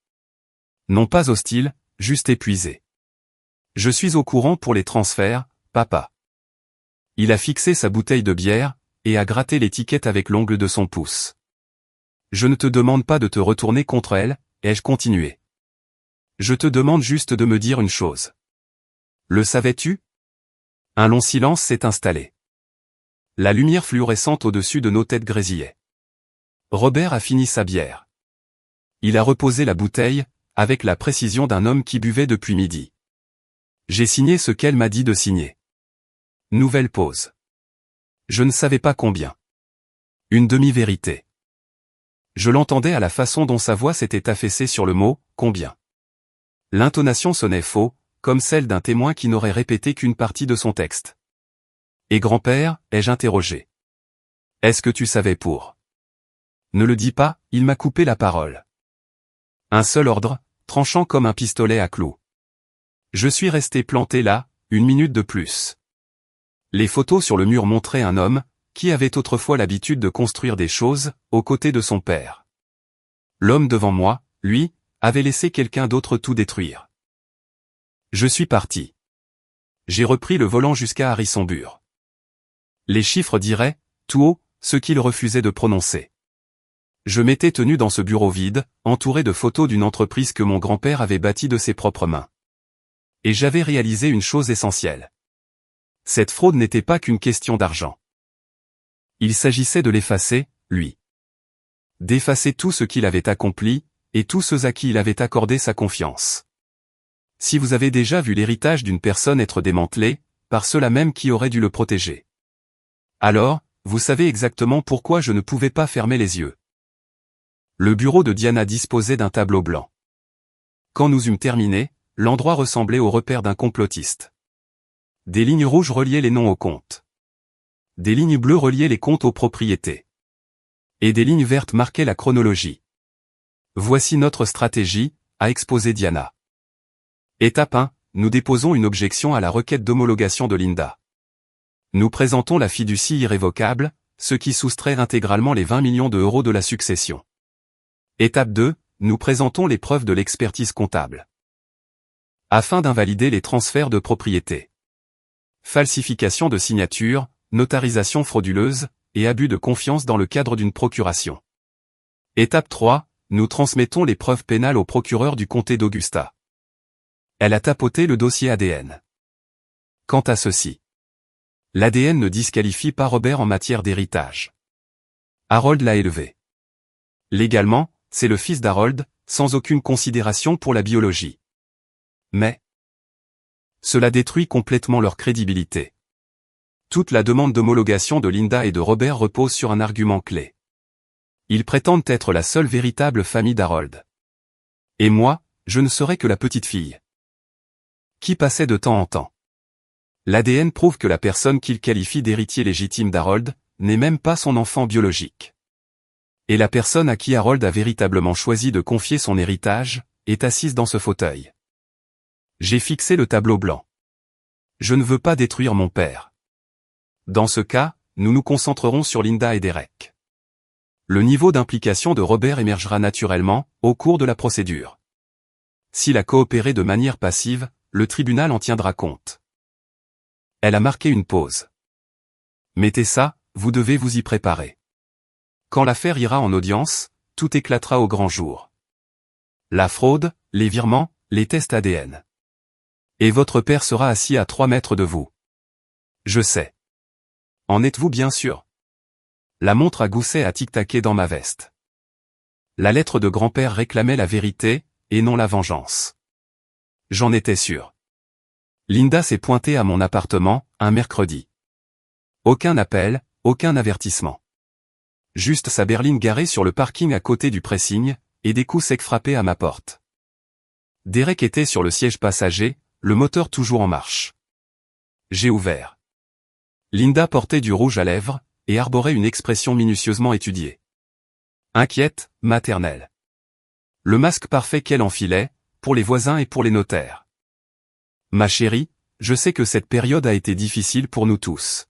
Non pas hostile, juste épuisée. Je suis au courant pour les transferts, papa. Il a fixé sa bouteille de bière, et a gratté l'étiquette avec l'ongle de son pouce. Je ne te demande pas de te retourner contre elle, ai-je continué. Je te demande juste de me dire une chose. Le savais-tu? Un long silence s'est installé. La lumière fluorescente au-dessus de nos têtes grésillait. Robert a fini sa bière. Il a reposé la bouteille, avec la précision d'un homme qui buvait depuis midi. J'ai signé ce qu'elle m'a dit de signer. Nouvelle pause. Je ne savais pas combien. Une demi-vérité. Je l'entendais à la façon dont sa voix s'était affaissée sur le mot « combien ». L'intonation sonnait faux, comme celle d'un témoin qui n'aurait répété qu'une partie de son texte. « Et grand-père » ai-je interrogé. « Est-ce que tu savais pour ?» Ne le dis pas, il m'a coupé la parole. Un seul ordre, tranchant comme un pistolet à clous. Je suis resté planté là, 1 minute de plus. Les photos sur le mur montraient un homme, qui avait autrefois l'habitude de construire des choses, aux côtés de son père. L'homme devant moi, lui, avait laissé quelqu'un d'autre tout détruire. Je suis parti. J'ai repris le volant jusqu'à Harrisonburg. Les chiffres diraient, tout haut, ce qu'il refusait de prononcer. Je m'étais tenu dans ce bureau vide, entouré de photos d'une entreprise que mon grand-père avait bâtie de ses propres mains. Et j'avais réalisé une chose essentielle. Cette fraude n'était pas qu'une question d'argent. Il s'agissait de l'effacer, lui. D'effacer tout ce qu'il avait accompli, et tous ceux à qui il avait accordé sa confiance. Si vous avez déjà vu l'héritage d'une personne être démantelé, par ceux-là même qui auraient dû le protéger. Alors, vous savez exactement pourquoi je ne pouvais pas fermer les yeux. Le bureau de Diana disposait d'un tableau blanc. Quand nous eûmes terminé, l'endroit ressemblait au repère d'un complotiste. Des lignes rouges reliaient les noms aux comptes. Des lignes bleues reliaient les comptes aux propriétés. Et des lignes vertes marquaient la chronologie. Voici notre stratégie, a exposé Diana. Étape 1, nous déposons une objection à la requête d'homologation de Linda. Nous présentons la fiducie irrévocable, ce qui soustrait intégralement les 20 millions d'euros de la succession. Étape 2, nous présentons les preuves de l'expertise comptable. Afin d'invalider les transferts de propriété. Falsification de signature, notarisation frauduleuse, et abus de confiance dans le cadre d'une procuration. Étape 3, nous transmettons les preuves pénales au procureur du comté d'Augusta. Elle a tapoté le dossier ADN. Quant à ceci. L'ADN ne disqualifie pas Robert en matière d'héritage. Harold l'a élevé. Légalement, c'est le fils d'Harold, sans aucune considération pour la biologie. Mais cela détruit complètement leur crédibilité. Toute la demande d'homologation de Linda et de Robert repose sur un argument clé. Ils prétendent être la seule véritable famille d'Harold. Et moi, je ne serai que la petite fille. Qui passait de temps en temps. L'ADN prouve que la personne qu'ils qualifient d'héritier légitime d'Harold, n'est même pas son enfant biologique. Et la personne à qui Harold a véritablement choisi de confier son héritage, est assise dans ce fauteuil. J'ai fixé le tableau blanc. Je ne veux pas détruire mon père. Dans ce cas, nous nous concentrerons sur Linda et Derek. Le niveau d'implication de Robert émergera naturellement, au cours de la procédure. S'il a coopéré de manière passive, le tribunal en tiendra compte. Elle a marqué une pause. Mettez ça, vous devez vous y préparer. Quand l'affaire ira en audience, tout éclatera au grand jour. La fraude, les virements, les tests ADN. Et votre père sera assis à 3 mètres de vous. Je sais. En êtes-vous bien sûr? La montre à gousset a tic-taqué dans ma veste. La lettre de grand-père réclamait la vérité, et non la vengeance. J'en étais sûr. Linda s'est pointée à mon appartement, un mercredi. Aucun appel, aucun avertissement. Juste sa berline garée sur le parking à côté du pressing, et des coups secs frappés à ma porte. Derek était sur le siège passager, le moteur toujours en marche. J'ai ouvert. Linda portait du rouge à lèvres, et arborait une expression minutieusement étudiée. Inquiète, maternelle. Le masque parfait qu'elle enfilait, pour les voisins et pour les notaires. Ma chérie, je sais que cette période a été difficile pour nous tous.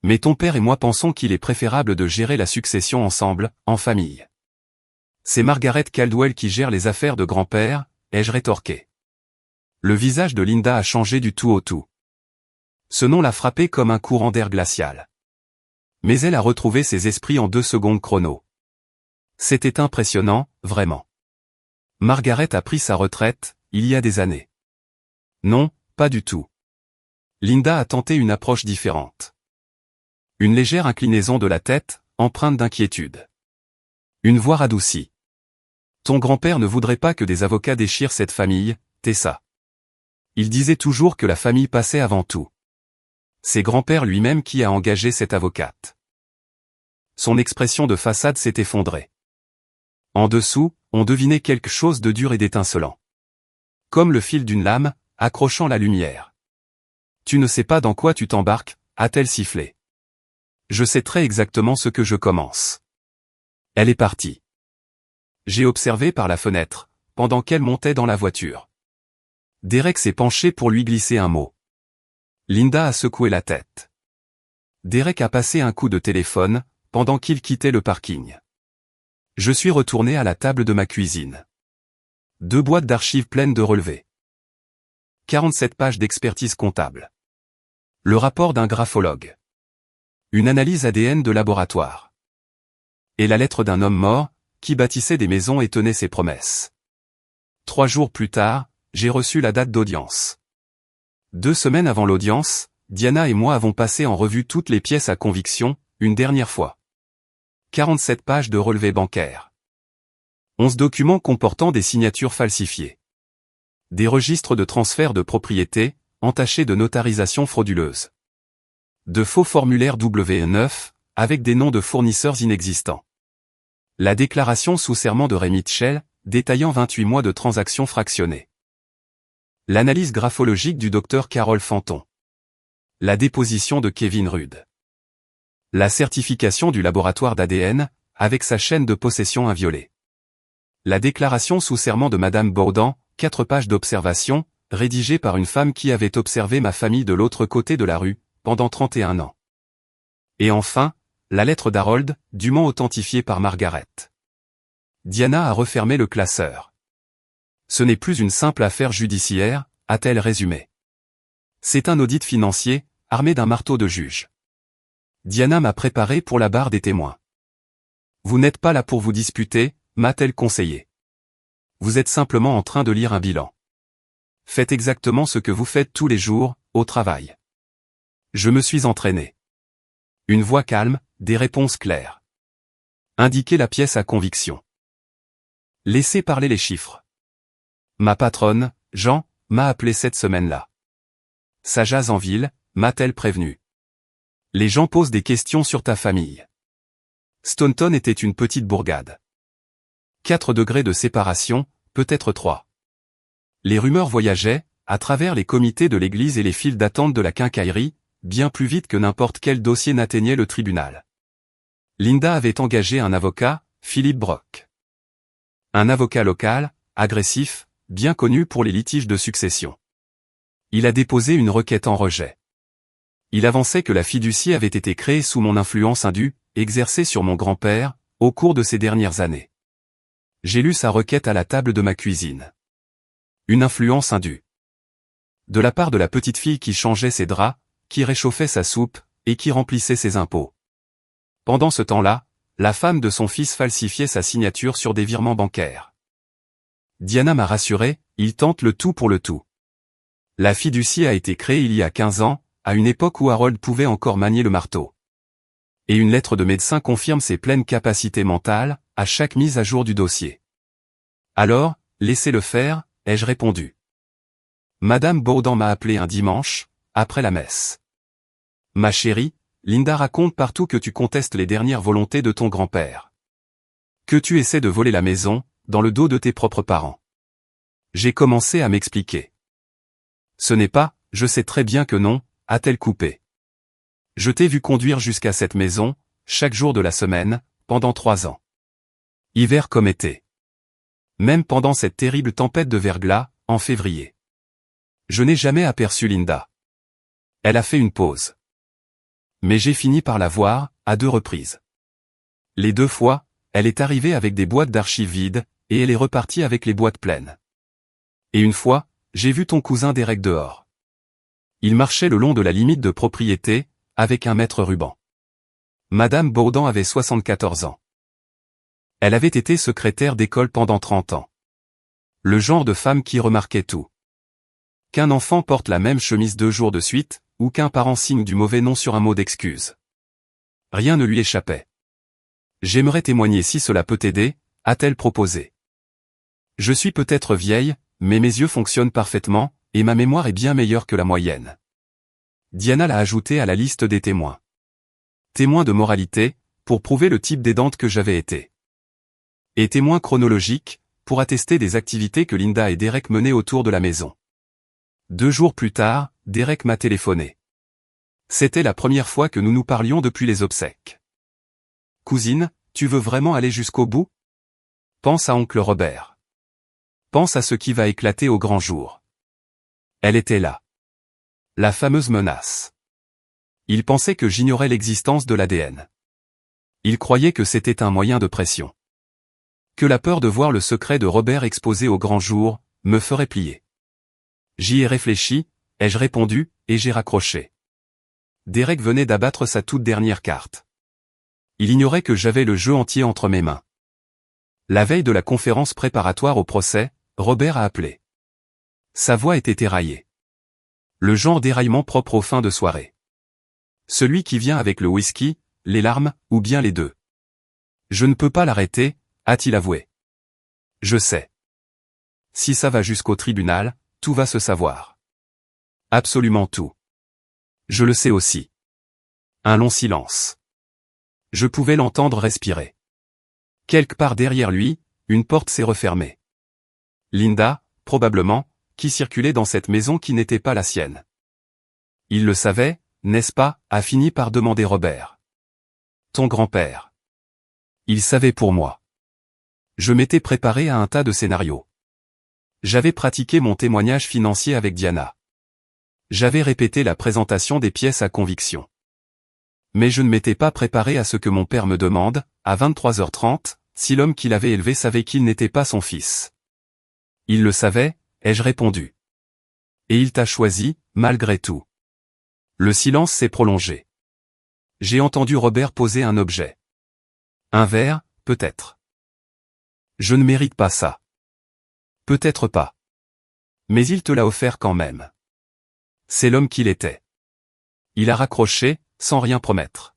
Mais ton père et moi pensons qu'il est préférable de gérer la succession ensemble, en famille. C'est Margaret Caldwell qui gère les affaires de grand-père, ai-je rétorqué. Le visage de Linda a changé du tout au tout. Ce nom l'a frappé comme un courant d'air glacial. Mais elle a retrouvé ses esprits en 2 secondes chrono. C'était impressionnant, vraiment. Margaret a pris sa retraite, il y a des années. Non, pas du tout. Linda a tenté une approche différente. Une légère inclinaison de la tête, empreinte d'inquiétude. Une voix radoucie. Ton grand-père ne voudrait pas que des avocats déchirent cette famille, Tessa. Il disait toujours que la famille passait avant tout. C'est grand-père lui-même qui a engagé cette avocate. Son expression de façade s'est effondrée. En dessous, on devinait quelque chose de dur et d'étincelant. Comme le fil d'une lame, accrochant la lumière. Tu ne sais pas dans quoi tu t'embarques, a-t-elle sifflé. Je sais très exactement ce que je commence. Elle est partie. J'ai observé par la fenêtre, pendant qu'elle montait dans la voiture. Derek s'est penché pour lui glisser un mot. Linda a secoué la tête. Derek a passé un coup de téléphone, pendant qu'il quittait le parking. Je suis retourné à la table de ma cuisine. 2 boîtes d'archives pleines de relevés. 47 pages d'expertise comptable. Le rapport d'un graphologue. Une analyse ADN de laboratoire. Et la lettre d'un homme mort, qui bâtissait des maisons et tenait ses promesses. 3 jours plus tard, j'ai reçu la date d'audience. 2 semaines avant l'audience, Diana et moi avons passé en revue toutes les pièces à conviction, une dernière fois. 47 pages de relevés bancaires. 11 documents comportant des signatures falsifiées. Des registres de transfert de propriété, entachés de notarisation frauduleuse. De faux formulaires W9, avec des noms de fournisseurs inexistants. La déclaration sous serment de Ray Mitchell, détaillant 28 mois de transactions fractionnées. L'analyse graphologique du docteur Carole Fanton. La déposition de Kevin Rudd. La certification du laboratoire d'ADN, avec sa chaîne de possession inviolée. La déclaration sous serment de Madame Bourdan, 4 pages d'observation, rédigée par une femme qui avait observé ma famille de l'autre côté de la rue, pendant 31 ans. Et enfin, la lettre d'Harold, dûment authentifiée par Margaret. Diana a refermé le classeur. Ce n'est plus une simple affaire judiciaire, a-t-elle résumé. C'est un audit financier, armé d'un marteau de juge. Diana m'a préparé pour la barre des témoins. Vous n'êtes pas là pour vous disputer, m'a-t-elle conseillé. Vous êtes simplement en train de lire un bilan. Faites exactement ce que vous faites tous les jours, au travail. Je me suis entraîné. Une voix calme, des réponses claires. Indiquez la pièce à conviction. Laissez parler les chiffres. Ma patronne, Jean, m'a appelé cette semaine-là. Ça jase en ville, m'a-t-elle prévenu. Les gens posent des questions sur ta famille. Staunton était une petite bourgade. 4 degrés de séparation, peut-être 3. Les rumeurs voyageaient, à travers les comités de l'église et les files d'attente de la quincaillerie, bien plus vite que n'importe quel dossier n'atteignait le tribunal. Linda avait engagé un avocat, Philippe Brock. Un avocat local, agressif, bien connu pour les litiges de succession. Il a déposé une requête en rejet. Il avançait que la fiducie avait été créée sous mon influence indue, exercée sur mon grand-père, au cours de ces dernières années. J'ai lu sa requête à la table de ma cuisine. Une influence indue. De la part de la petite fille qui changeait ses draps, qui réchauffait sa soupe, et qui remplissait ses impôts. Pendant ce temps-là, la femme de son fils falsifiait sa signature sur des virements bancaires. Diana m'a rassuré, il tente le tout pour le tout. La fiducie a été créée il y a 15 ans, à une époque où Harold pouvait encore manier le marteau. Et une lettre de médecin confirme ses pleines capacités mentales, à chaque mise à jour du dossier. Alors, laissez-le faire, ai-je répondu. Madame Bourdon m'a appelé un dimanche, après la messe. Ma chérie, Linda raconte partout que tu contestes les dernières volontés de ton grand-père. Que tu essaies de voler la maison, dans le dos de tes propres parents. J'ai commencé à m'expliquer. Ce n'est pas, je sais très bien que non, a-t-elle coupé. Je t'ai vu conduire jusqu'à cette maison, chaque jour de la semaine, pendant 3 ans. Hiver comme été. Même pendant cette terrible tempête de verglas, en février. Je n'ai jamais aperçu Linda. Elle a fait une pause. Mais j'ai fini par la voir, à 2 reprises. Les 2 fois, elle est arrivée avec des boîtes d'archives vides, et elle est repartie avec les boîtes pleines. Et une fois, j'ai vu ton cousin Derek dehors. Il marchait le long de la limite de propriété, avec un maître ruban. Madame Bourdon avait 74 ans. Elle avait été secrétaire d'école pendant 30 ans. Le genre de femme qui remarquait tout. Qu'un enfant porte la même chemise 2 jours de suite, ou qu'un parent signe du mauvais nom sur un mot d'excuse. Rien ne lui échappait. J'aimerais témoigner si cela peut t'aider, a-t-elle proposé. Je suis peut-être vieille, mais mes yeux fonctionnent parfaitement, et ma mémoire est bien meilleure que la moyenne. Diana l'a ajouté à la liste des témoins. Témoin de moralité, pour prouver le type d'aidante que j'avais été. Et témoin chronologique, pour attester des activités que Linda et Derek menaient autour de la maison. 2 jours plus tard, Derek m'a téléphoné. C'était la première fois que nous nous parlions depuis les obsèques. Cousine, tu veux vraiment aller jusqu'au bout? Pense à oncle Robert. Pense à ce qui va éclater au grand jour. Elle était là. La fameuse menace. Il pensait que j'ignorais l'existence de l'ADN. Il croyait que c'était un moyen de pression. Que la peur de voir le secret de Robert exposé au grand jour, me ferait plier. J'y ai réfléchi, ai-je répondu, et j'ai raccroché. Derek venait d'abattre sa toute dernière carte. Il ignorait que j'avais le jeu entier entre mes mains. La veille de la conférence préparatoire au procès, Robert a appelé. Sa voix était éraillée. Le genre d'éraillement propre aux fins de soirée. Celui qui vient avec le whisky, les larmes, ou bien les deux. Je ne peux pas l'arrêter, a-t-il avoué. Je sais. Si ça va jusqu'au tribunal, tout va se savoir. Absolument tout. Je le sais aussi. Un long silence. Je pouvais l'entendre respirer. Quelque part derrière lui, une porte s'est refermée. Linda, probablement, qui circulait dans cette maison qui n'était pas la sienne. Il le savait, n'est-ce pas, a fini par demander Robert. Ton grand-père. Il savait pour moi. Je m'étais préparé à un tas de scénarios. J'avais pratiqué mon témoignage financier avec Diana. J'avais répété la présentation des pièces à conviction. Mais je ne m'étais pas préparé à ce que mon père me demande, à 23h30, si l'homme qu'il avait élevé savait qu'il n'était pas son fils. Il le savait, ai-je répondu. Et il t'a choisi, malgré tout. Le silence s'est prolongé. J'ai entendu Robert poser un objet. Un verre, peut-être. Je ne mérite pas ça. Peut-être pas. Mais il te l'a offert quand même. C'est l'homme qu'il était. Il a raccroché, sans rien promettre.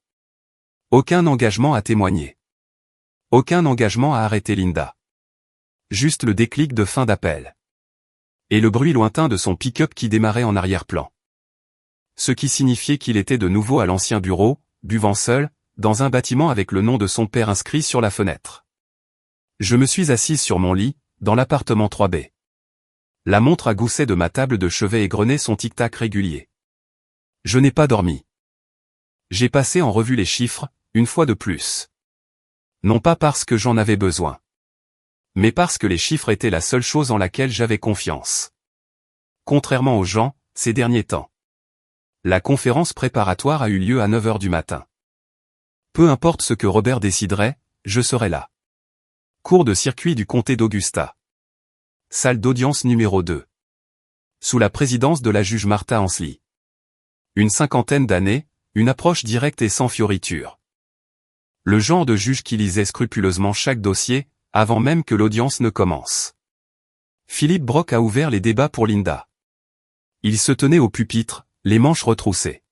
Aucun engagement à témoigner. Aucun engagement à arrêter Linda. Juste le déclic de fin d'appel. Et le bruit lointain de son pick-up qui démarrait en arrière-plan. Ce qui signifiait qu'il était de nouveau à l'ancien bureau, buvant seul, dans un bâtiment avec le nom de son père inscrit sur la fenêtre. Je me suis assise sur mon lit, dans l'appartement 3B. La montre à gousset de ma table de chevet égrenait son tic-tac régulier. Je n'ai pas dormi. J'ai passé en revue les chiffres, une fois de plus. Non pas parce que j'en avais besoin. Mais parce que les chiffres étaient la seule chose en laquelle j'avais confiance. Contrairement aux gens, ces derniers temps. La conférence préparatoire a eu lieu à 9h du matin. Peu importe ce que Robert déciderait, je serai là. Cour de circuit du comté d'Augusta. Salle d'audience numéro 2. Sous la présidence de la juge Martha Ansley. Une 50aine d'années, une approche directe et sans fioriture. Le genre de juge qui lisait scrupuleusement chaque dossier, avant même que l'audience ne commence. Philippe Brock a ouvert les débats pour Linda. Il se tenait au pupitre, les manches retroussées.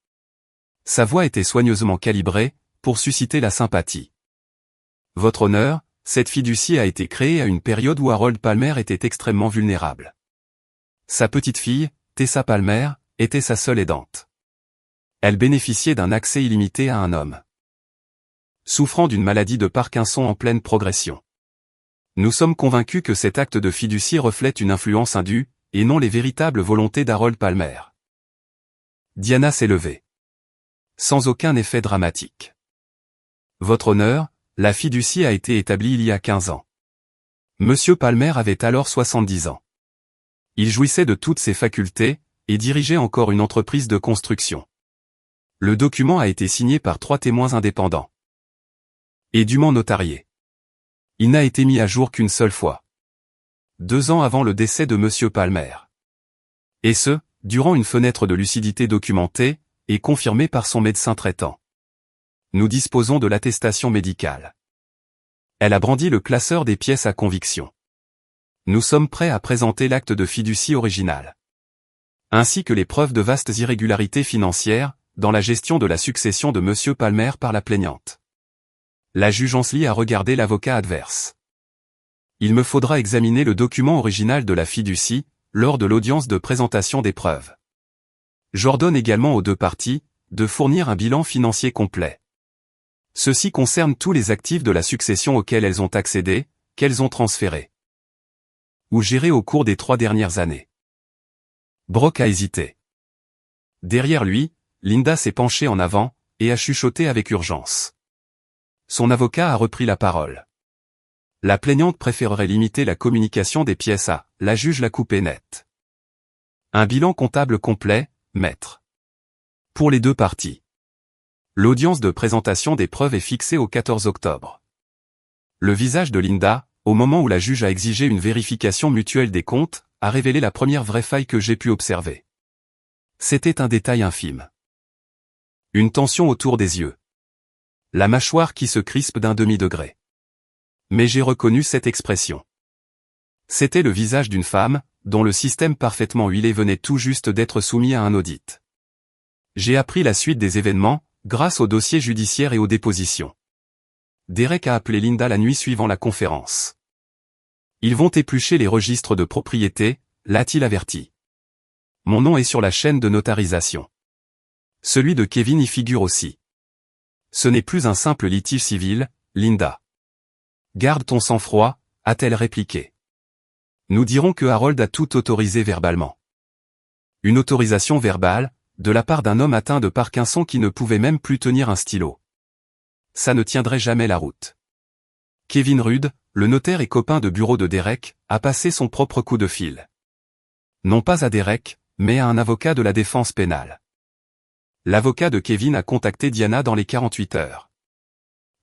Sa voix était soigneusement calibrée, pour susciter la sympathie. Votre honneur, cette fiducie a été créée à une période où Harold Palmer était extrêmement vulnérable. Sa petite fille, Tessa Palmer, était sa seule aidante. Elle bénéficiait d'un accès illimité à un homme souffrant d'une maladie de Parkinson en pleine progression. Nous sommes convaincus que cet acte de fiducie reflète une influence indue, et non les véritables volontés d'Harold Palmer. Diana s'est levée. Sans aucun effet dramatique. Votre honneur, la fiducie a été établie il y a 15 ans. Monsieur Palmer avait alors 70 ans. Il jouissait de toutes ses facultés, et dirigeait encore une entreprise de construction. Le document a été signé par 3 témoins indépendants. Et dûment notarié. Il n'a été mis à jour qu'une seule fois. 2 ans avant le décès de Monsieur Palmer. Et ce, durant une fenêtre de lucidité documentée, et confirmée par son médecin traitant. Nous disposons de l'attestation médicale. Elle a brandi le classeur des pièces à conviction. Nous sommes prêts à présenter l'acte de fiducie original. Ainsi que les preuves de vastes irrégularités financières, dans la gestion de la succession de Monsieur Palmer par la plaignante. La juge Ansley a regardé l'avocat adverse. Il me faudra examiner le document original de la fiducie, lors de l'audience de présentation des preuves. J'ordonne également aux 2 parties, de fournir un bilan financier complet. Ceci concerne tous les actifs de la succession auxquels elles ont accédé, qu'elles ont transférés ou gérés au cours des 3 dernières années. Brock a hésité. Derrière lui, Linda s'est penchée en avant, et a chuchoté avec urgence. Son avocat a repris la parole. La plaignante préférerait limiter la communication des pièces à, la juge l'a coupé net. Un bilan comptable complet, maître. Pour les 2 parties. L'audience de présentation des preuves est fixée au 14 octobre. Le visage de Linda, au moment où la juge a exigé une vérification mutuelle des comptes, a révélé la première vraie faille que j'ai pu observer. C'était un détail infime. Une tension autour des yeux. La mâchoire qui se crispe d'un demi-degré. Mais j'ai reconnu cette expression. C'était le visage d'une femme, dont le système parfaitement huilé venait tout juste d'être soumis à un audit. J'ai appris la suite des événements, grâce au dossier judiciaire et aux dépositions. Derek a appelé Linda la nuit suivant la conférence. Ils vont éplucher les registres de propriété, l'a-t-il averti. Mon nom est sur la chaîne de notarisation. Celui de Kevin y figure aussi. Ce n'est plus un simple litige civil, Linda. Garde ton sang-froid, a-t-elle répliqué. Nous dirons que Harold a tout autorisé verbalement. Une autorisation verbale, de la part d'un homme atteint de Parkinson qui ne pouvait même plus tenir un stylo. Ça ne tiendrait jamais la route. Kevin Rudd, le notaire et copain de bureau de Derek, a passé son propre coup de fil. Non pas à Derek, mais à un avocat de la défense pénale. L'avocat de Kevin a contacté Diana dans les 48 heures.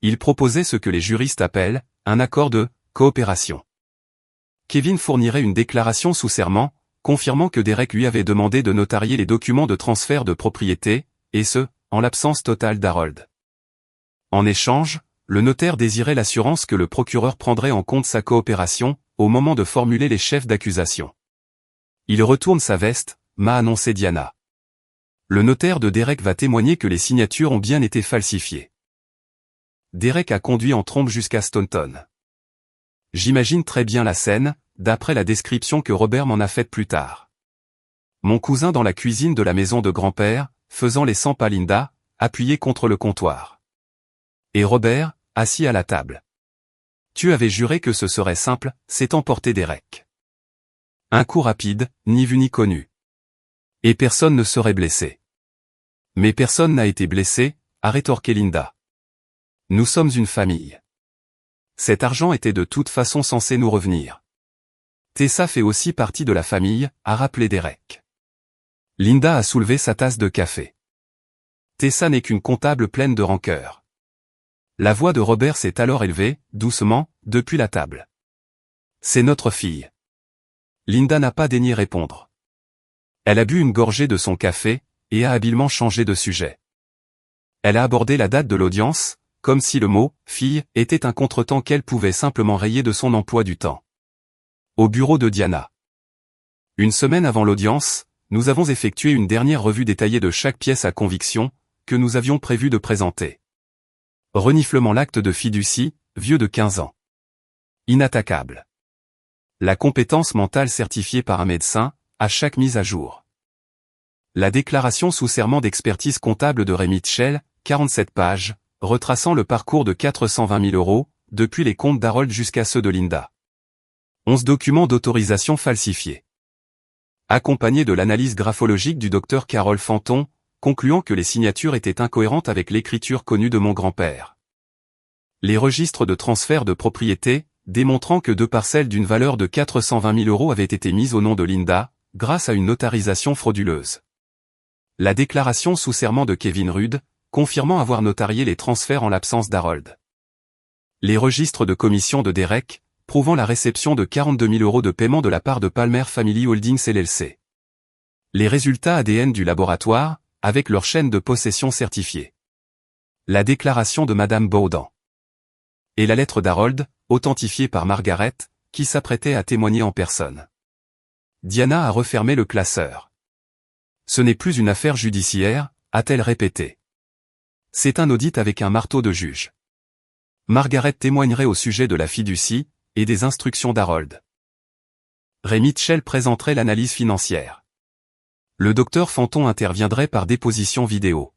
Il proposait ce que les juristes appellent un accord de coopération. Kevin fournirait une déclaration sous serment, confirmant que Derek lui avait demandé de notarier les documents de transfert de propriété, et ce, en l'absence totale d'Harold. En échange, le notaire désirait l'assurance que le procureur prendrait en compte sa coopération, au moment de formuler les chefs d'accusation. Il retourne sa veste, m'a annoncé Diana. Le notaire de Derek va témoigner que les signatures ont bien été falsifiées. Derek a conduit en trombe jusqu'à Staunton. J'imagine très bien la scène, d'après la description que Robert m'en a faite plus tard. Mon cousin dans la cuisine de la maison de grand-père, faisant les 100 pas Linda, appuyé contre le comptoir. Et Robert, assis à la table. Tu avais juré que ce serait simple, s'est emporté Derek. Un coup rapide, ni vu ni connu. Et personne ne serait blessé. Mais personne n'a été blessé, a rétorqué Linda. Nous sommes une famille. Cet argent était de toute façon censé nous revenir. Tessa fait aussi partie de la famille, a rappelé Derek. Linda a soulevé sa tasse de café. Tessa n'est qu'une comptable pleine de rancœur. La voix de Robert s'est alors élevée, doucement, depuis la table. C'est notre fille. Linda n'a pas daigné répondre. Elle a bu une gorgée de son café, et a habilement changé de sujet. Elle a abordé la date de l'audience, comme si le mot « fille » était un contretemps qu'elle pouvait simplement rayer de son emploi du temps. Au bureau de Diana. Une semaine avant l'audience, nous avons effectué une dernière revue détaillée de chaque pièce à conviction, que nous avions prévu de présenter. Reniflement l'acte de fiducie, vieux de 15 ans. Inattaquable. La compétence mentale certifiée par un médecin, à chaque mise à jour. La déclaration sous serment d'expertise comptable de Ray Mitchell, 47 pages, retraçant le parcours de 420 000 €, depuis les comptes d'Harold jusqu'à ceux de Linda. 11 documents d'autorisation falsifiés. Accompagné de l'analyse graphologique du docteur Carole Fanton, concluant que les signatures étaient incohérentes avec l'écriture connue de mon grand-père. Les registres de transfert de propriété, démontrant que 2 parcelles d'une valeur de 420 000 € avaient été mises au nom de Linda, grâce à une notarisation frauduleuse. La déclaration sous serment de Kevin Rudd, confirmant avoir notarié les transferts en l'absence d'Harold. Les registres de commission de Derek, prouvant la réception de 42 000 € de paiement de la part de Palmer Family Holdings LLC. Les résultats ADN du laboratoire, avec leur chaîne de possession certifiée. La déclaration de Madame Bowden. Et la lettre d'Harold, authentifiée par Margaret, qui s'apprêtait à témoigner en personne. Diana a refermé le classeur. Ce n'est plus une affaire judiciaire, a-t-elle répété. C'est un audit avec un marteau de juge. Margaret témoignerait au sujet de la fiducie, et des instructions d'Harold. Ray Mitchell présenterait l'analyse financière. Le docteur Fanton interviendrait par déposition vidéo.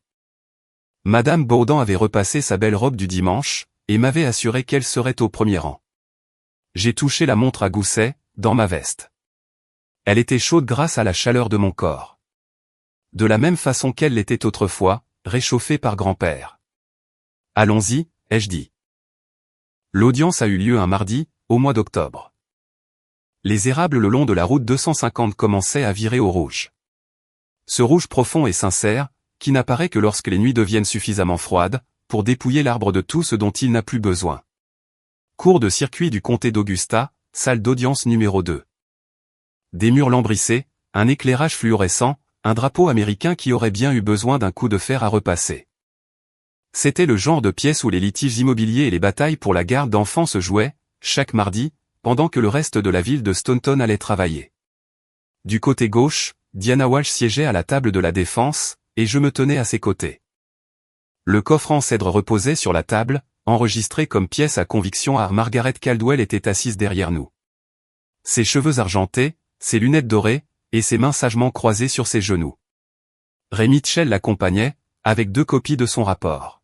Madame Bowden avait repassé sa belle robe du dimanche, et m'avait assuré qu'elle serait au premier rang. J'ai touché la montre à gousset, dans ma veste. Elle était chaude grâce à la chaleur de mon corps. De la même façon qu'elle l'était autrefois, réchauffée par grand-père. Allons-y, ai-je dit. L'audience a eu lieu un mardi, au mois d'octobre. Les érables le long de la route 250 commençaient à virer au rouge. Ce rouge profond et sincère, qui n'apparaît que lorsque les nuits deviennent suffisamment froides, pour dépouiller l'arbre de tout ce dont il n'a plus besoin. Cours de circuit du comté d'Augusta, salle d'audience numéro 2. Des murs lambrissés, un éclairage fluorescent, un drapeau américain qui aurait bien eu besoin d'un coup de fer à repasser. C'était le genre de pièce où les litiges immobiliers et les batailles pour la garde d'enfants se jouaient, chaque mardi, pendant que le reste de la ville de Staunton allait travailler. Du côté gauche, Diana Walsh siégeait à la table de la défense, et je me tenais à ses côtés. Le coffre en cèdre reposait sur la table, enregistré comme pièce à conviction à Margaret Caldwell était assise derrière nous. Ses cheveux argentés, ses lunettes dorées, et ses mains sagement croisées sur ses genoux. Ray Mitchell l'accompagnait, avec 2 copies de son rapport.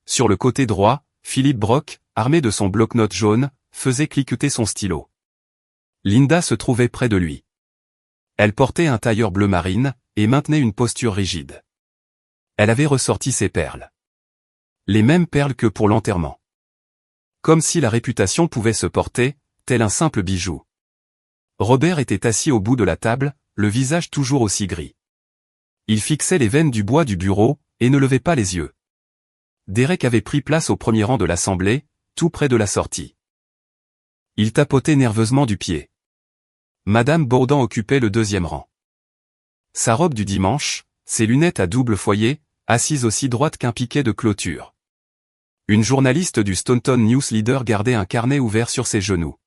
Sur le côté droit, Philip Brock, armé de son bloc-notes jaune, faisait cliqueter son stylo. Linda se trouvait près de lui. Elle portait un tailleur bleu marine, et maintenait une posture rigide. Elle avait ressorti ses perles. Les mêmes perles que pour l'enterrement. Comme si la réputation pouvait se porter, tel un simple bijou. Robert était assis au bout de la table, le visage toujours aussi gris. Il fixait les veines du bois du bureau, et ne levait pas les yeux. Derek avait pris place au premier rang de l'assemblée, tout près de la sortie. Il tapotait nerveusement du pied. Madame Bowden occupait le 2e rang. Sa robe du dimanche, ses lunettes à double foyer, assises aussi droites qu'un piquet de clôture. Une journaliste du Staunton News Leader gardait un carnet ouvert sur ses genoux.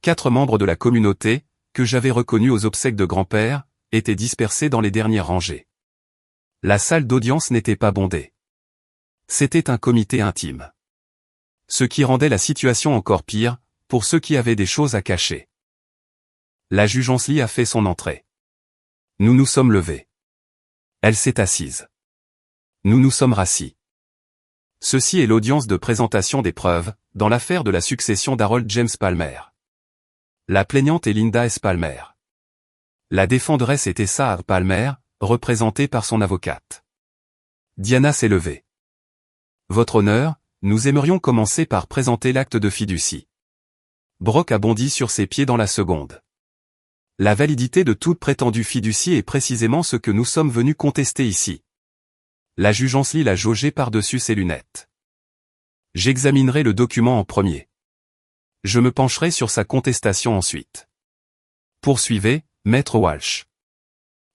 4 membres de la communauté, que j'avais reconnus aux obsèques de grand-père, étaient dispersés dans les dernières rangées. La salle d'audience n'était pas bondée. C'était un comité intime. Ce qui rendait la situation encore pire, pour ceux qui avaient des choses à cacher. La juge Ansley a fait son entrée. Nous nous sommes levés. Elle s'est assise. Nous nous sommes rassis. Ceci est l'audience de présentation des preuves, dans l'affaire de la succession d'Harold James Palmer. La plaignante est Linda S. Palmer. La défenderesse était Sarah Palmer, représentée par son avocate. Diana s'est levée. Votre honneur, nous aimerions commencer par présenter l'acte de fiducie. Brock a bondi sur ses pieds dans la seconde. La validité de toute prétendue fiducie est précisément ce que nous sommes venus contester ici. La juge Ansley l'a jaugé par-dessus ses lunettes. J'examinerai le document en premier. Je me pencherai sur sa contestation ensuite. Poursuivez, maître Walsh.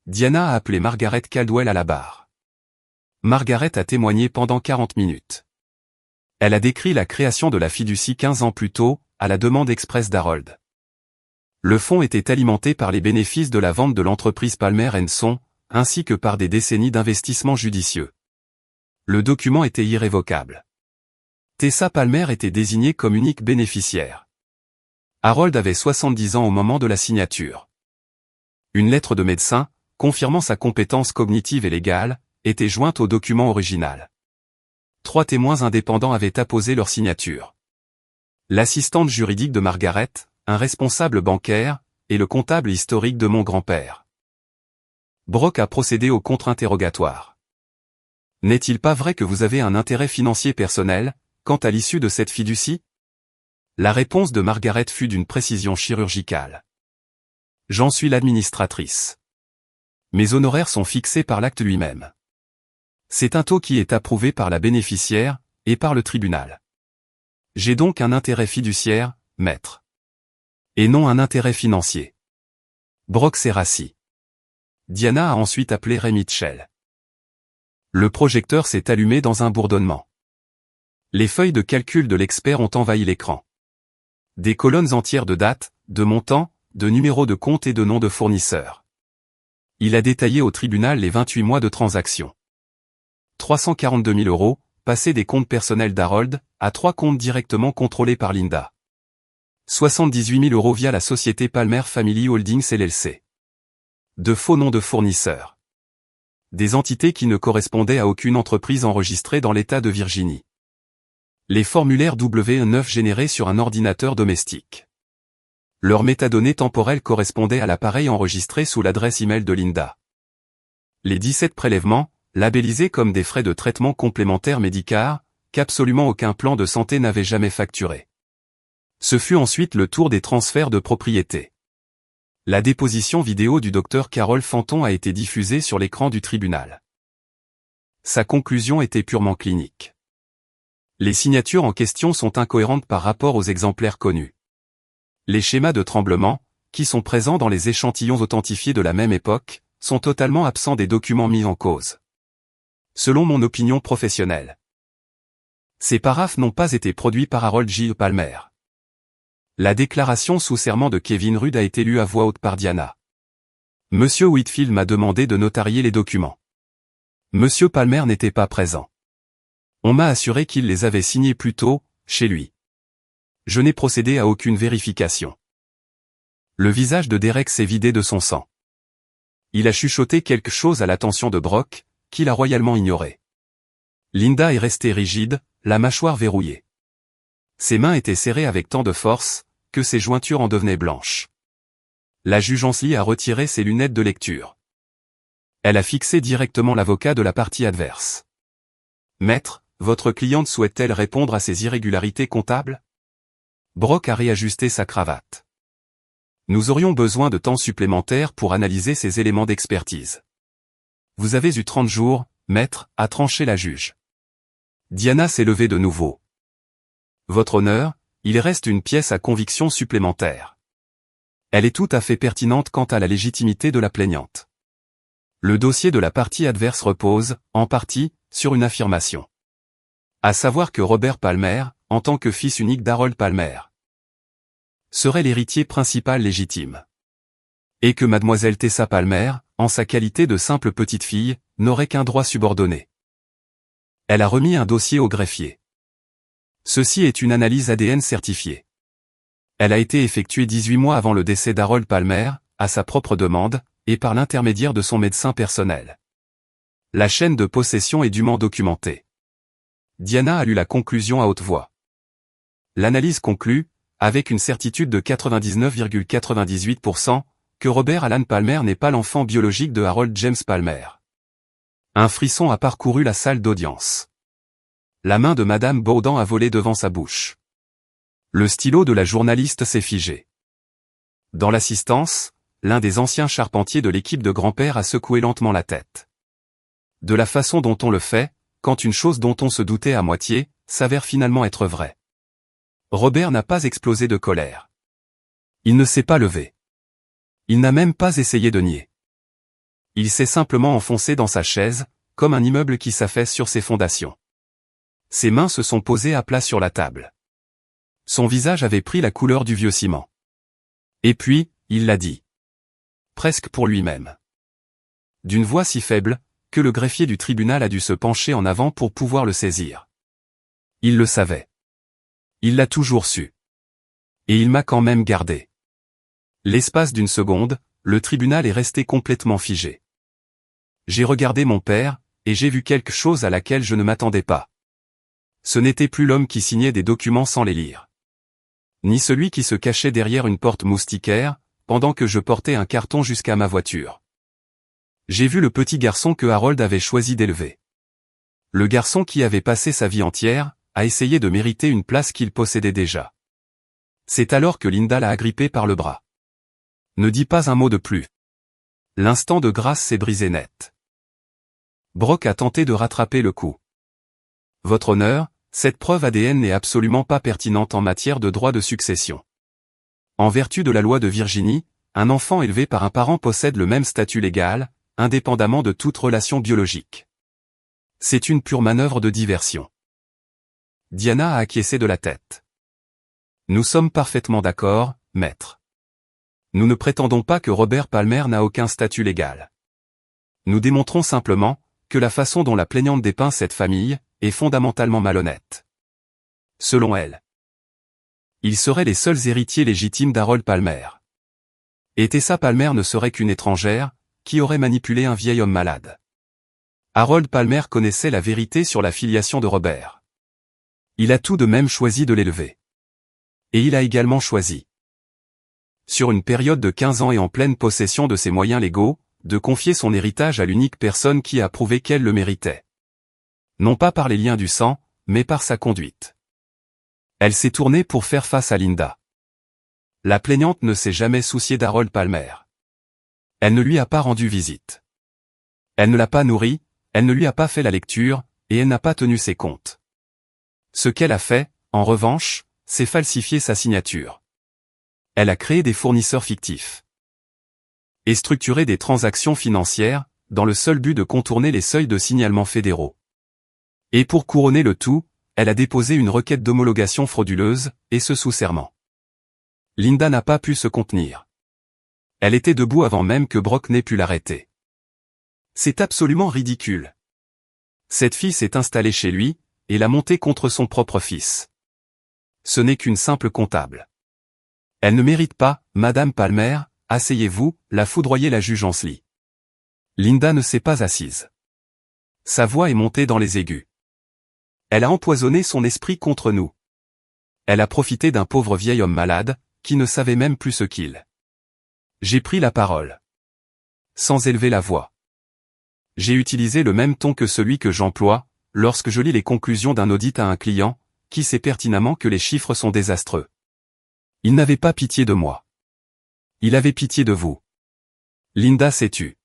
Diana a appelé Margaret Caldwell à la barre. Margaret a témoigné pendant 40 minutes. Elle a décrit la création de la fiducie 15 ans plus tôt, à la demande expresse d'Harold. Le fonds était alimenté par les bénéfices de la vente de l'entreprise Palmer & Son, ainsi que par des décennies d'investissements judicieux. Le document était irrévocable. Tessa Palmer était désignée comme unique bénéficiaire. Harold avait 70 ans au moment de la signature. Une lettre de médecin, confirmant sa compétence cognitive et légale, était jointe au document original. 3 témoins indépendants avaient apposé leur signature. L'assistante juridique de Margaret, un responsable bancaire, et le comptable historique de mon grand-père. Brock a procédé au contre-interrogatoire. N'est-il pas vrai que vous avez un intérêt financier personnel, quant à l'issue de cette fiducie? La réponse de Margaret fut d'une précision chirurgicale. J'en suis l'administratrice. Mes honoraires sont fixés par l'acte lui-même. C'est un taux qui est approuvé par la bénéficiaire, et par le tribunal. J'ai donc un intérêt fiduciaire, maître. Et non un intérêt financier. Brock s'est rassis. Diana a ensuite appelé Ray Mitchell. Le projecteur s'est allumé dans un bourdonnement. Les feuilles de calcul de l'expert ont envahi l'écran. Des colonnes entières de dates, de montants, de numéros de compte et de noms de fournisseurs. Il a détaillé au tribunal les 28 mois de transactions. 342 000 euros, passés des comptes personnels d'Harold, à 3 comptes directement contrôlés par Linda. 78 000 euros via la société Palmer Family Holdings LLC. De faux noms de fournisseurs. Des entités qui ne correspondaient à aucune entreprise enregistrée dans l'État de Virginie. Les formulaires W9 générés sur un ordinateur domestique. Leurs métadonnées temporelles correspondaient à l'appareil enregistré sous l'adresse email de Linda. Les 17 prélèvements, labellisés comme des frais de traitement complémentaires médicaux, qu'absolument aucun plan de santé n'avait jamais facturé. Ce fut ensuite le tour des transferts de propriété. La déposition vidéo du docteur Carole Fanton a été diffusée sur l'écran du tribunal. Sa conclusion était purement clinique. Les signatures en question sont incohérentes par rapport aux exemplaires connus. Les schémas de tremblement, qui sont présents dans les échantillons authentifiés de la même époque, sont totalement absents des documents mis en cause. Selon mon opinion professionnelle, ces paraphes n'ont pas été produits par Harold J. Palmer. La déclaration sous serment de Kevin Rudd a été lue à voix haute par Diana. Monsieur Whitfield m'a demandé de notarier les documents. Monsieur Palmer n'était pas présent. On m'a assuré qu'il les avait signés plus tôt, chez lui. Je n'ai procédé à aucune vérification. Le visage de Derek s'est vidé de son sang. Il a chuchoté quelque chose à l'attention de Brock, qu'il a royalement ignoré. Linda est restée rigide, la mâchoire verrouillée. Ses mains étaient serrées avec tant de force, que ses jointures en devenaient blanches. La juge Ansley a retiré ses lunettes de lecture. Elle a fixé directement l'avocat de la partie adverse. Maître, votre cliente souhaite-t-elle répondre à ces irrégularités comptables? Brock a réajusté sa cravate. Nous aurions besoin de temps supplémentaire pour analyser ces éléments d'expertise. Vous avez eu 30 jours, maître, a tranché la juge. Diana s'est levée de nouveau. Votre honneur, il reste une pièce à conviction supplémentaire. Elle est tout à fait pertinente quant à la légitimité de la plaignante. Le dossier de la partie adverse repose, en partie, sur une affirmation. À savoir que Robert Palmer, en tant que fils unique d'Harold Palmer, serait l'héritier principal légitime. Et que mademoiselle Tessa Palmer, en sa qualité de simple petite fille, n'aurait qu'un droit subordonné. Elle a remis un dossier au greffier. Ceci est une analyse ADN certifiée. Elle a été effectuée 18 mois avant le décès d'Harold Palmer, à sa propre demande, et par l'intermédiaire de son médecin personnel. La chaîne de possession est dûment documentée. Diana a lu la conclusion à haute voix. L'analyse conclut, avec une certitude de 99,98%, que Robert Alan Palmer n'est pas l'enfant biologique de Harold James Palmer. Un frisson a parcouru la salle d'audience. La main de Madame Baudin a volé devant sa bouche. Le stylo de la journaliste s'est figé. Dans l'assistance, l'un des anciens charpentiers de l'équipe de grand-père a secoué lentement la tête. De la façon dont on le fait, quand une chose dont on se doutait à moitié, s'avère finalement être vraie. Robert n'a pas explosé de colère. Il ne s'est pas levé. Il n'a même pas essayé de nier. Il s'est simplement enfoncé dans sa chaise, comme un immeuble qui s'affaisse sur ses fondations. Ses mains se sont posées à plat sur la table. Son visage avait pris la couleur du vieux ciment. Et puis, il l'a dit. Presque pour lui-même. D'une voix si faible, que le greffier du tribunal a dû se pencher en avant pour pouvoir le saisir. Il le savait. Il l'a toujours su. Et il m'a quand même gardé. L'espace d'une seconde, le tribunal est resté complètement figé. J'ai regardé mon père, et j'ai vu quelque chose à laquelle je ne m'attendais pas. Ce n'était plus l'homme qui signait des documents sans les lire. Ni celui qui se cachait derrière une porte moustiquaire, pendant que je portais un carton jusqu'à ma voiture. J'ai vu le petit garçon que Harold avait choisi d'élever. Le garçon qui avait passé sa vie entière, à essayer de mériter une place qu'il possédait déjà. C'est alors que Linda l'a agrippé par le bras. Ne dis pas un mot de plus. L'instant de grâce s'est brisé net. Brock a tenté de rattraper le coup. Votre honneur, cette preuve ADN n'est absolument pas pertinente en matière de droit de succession. En vertu de la loi de Virginie, un enfant élevé par un parent possède le même statut légal, indépendamment de toute relation biologique. C'est une pure manœuvre de diversion. Diana a acquiescé de la tête. Nous sommes parfaitement d'accord, maître. Nous ne prétendons pas que Robert Palmer n'a aucun statut légal. Nous démontrons simplement que la façon dont la plaignante dépeint cette famille est fondamentalement malhonnête. Selon elle, ils seraient les seuls héritiers légitimes d'Harold Palmer. Et Tessa Palmer ne serait qu'une étrangère, qui aurait manipulé un vieil homme malade. Harold Palmer connaissait la vérité sur la filiation de Robert. Il a tout de même choisi de l'élever. Et il a également choisi, sur une période de 15 ans et en pleine possession de ses moyens légaux, de confier son héritage à l'unique personne qui a prouvé qu'elle le méritait. Non pas par les liens du sang, mais par sa conduite. Elle s'est tournée pour faire face à Linda. La plaignante ne s'est jamais souciée d'Harold Palmer. Elle ne lui a pas rendu visite. Elle ne l'a pas nourri, elle ne lui a pas fait la lecture, et elle n'a pas tenu ses comptes. Ce qu'elle a fait, en revanche, c'est falsifier sa signature. Elle a créé des fournisseurs fictifs. Et structuré des transactions financières, dans le seul but de contourner les seuils de signalement fédéraux. Et pour couronner le tout, elle a déposé une requête d'homologation frauduleuse, et ce sous serment. Linda n'a pas pu se contenir. Elle était debout avant même que Brock n'ait pu l'arrêter. C'est absolument ridicule. Cette fille s'est installée chez lui, et l'a montée contre son propre fils. Ce n'est qu'une simple comptable. Elle ne mérite pas, Madame Palmer, asseyez-vous, l'a foudroyé la juge Ansley. Linda ne s'est pas assise. Sa voix est montée dans les aigus. Elle a empoisonné son esprit contre nous. Elle a profité d'un pauvre vieil homme malade, qui ne savait même plus ce qu'il. J'ai pris la parole. Sans élever la voix. J'ai utilisé le même ton que celui que j'emploie, lorsque je lis les conclusions d'un audit à un client, qui sait pertinemment que les chiffres sont désastreux. Il n'avait pas pitié de moi. Il avait pitié de vous. Linda s'est tue.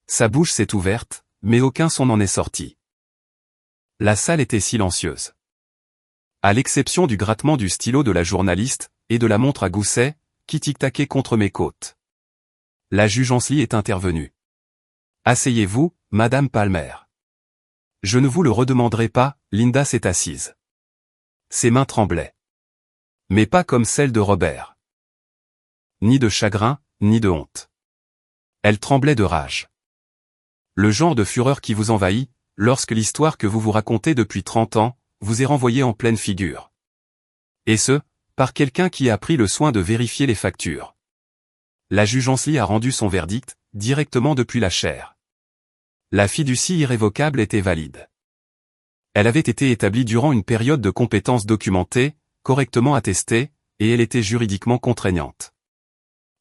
Sa bouche s'est ouverte, mais aucun son n'en est sorti. La salle était silencieuse. À l'exception du grattement du stylo de la journaliste, et de la montre à gousset, qui tic-taquait contre mes côtes. La juge Ansley est intervenue. Asseyez-vous, Madame Palmer. Je ne vous le redemanderai pas, Linda s'est assise. Ses mains tremblaient. Mais pas comme celles de Robert. Ni de chagrin, ni de honte. Elle tremblait de rage. Le genre de fureur qui vous envahit, lorsque l'histoire que vous vous racontez depuis 30 ans, vous est renvoyée en pleine figure. Et ce, par quelqu'un qui a pris le soin de vérifier les factures. La juge Ansley a rendu son verdict, directement depuis la chaire. La fiducie irrévocable était valide. Elle avait été établie durant une période de compétence documentée, correctement attestée, et elle était juridiquement contraignante.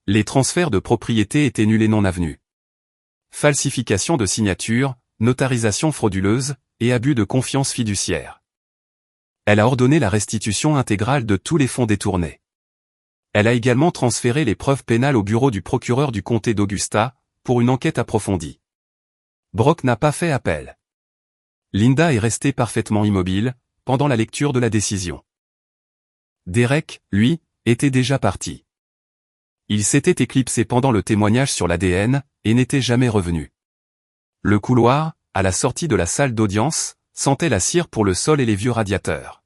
Les transferts de propriété étaient nuls et non avenus. Falsification de signature, notarisation frauduleuse, et abus de confiance fiduciaire. Elle a ordonné la restitution intégrale de tous les fonds détournés. Elle a également transféré les preuves pénales au bureau du procureur du comté d'Augusta, pour une enquête approfondie. Brock n'a pas fait appel. Linda est restée parfaitement immobile, pendant la lecture de la décision. Derek, lui, était déjà parti. Il s'était éclipsé pendant le témoignage sur l'ADN, et n'était jamais revenu. Le couloir, à la sortie de la salle d'audience, sentait la cire pour le sol et les vieux radiateurs.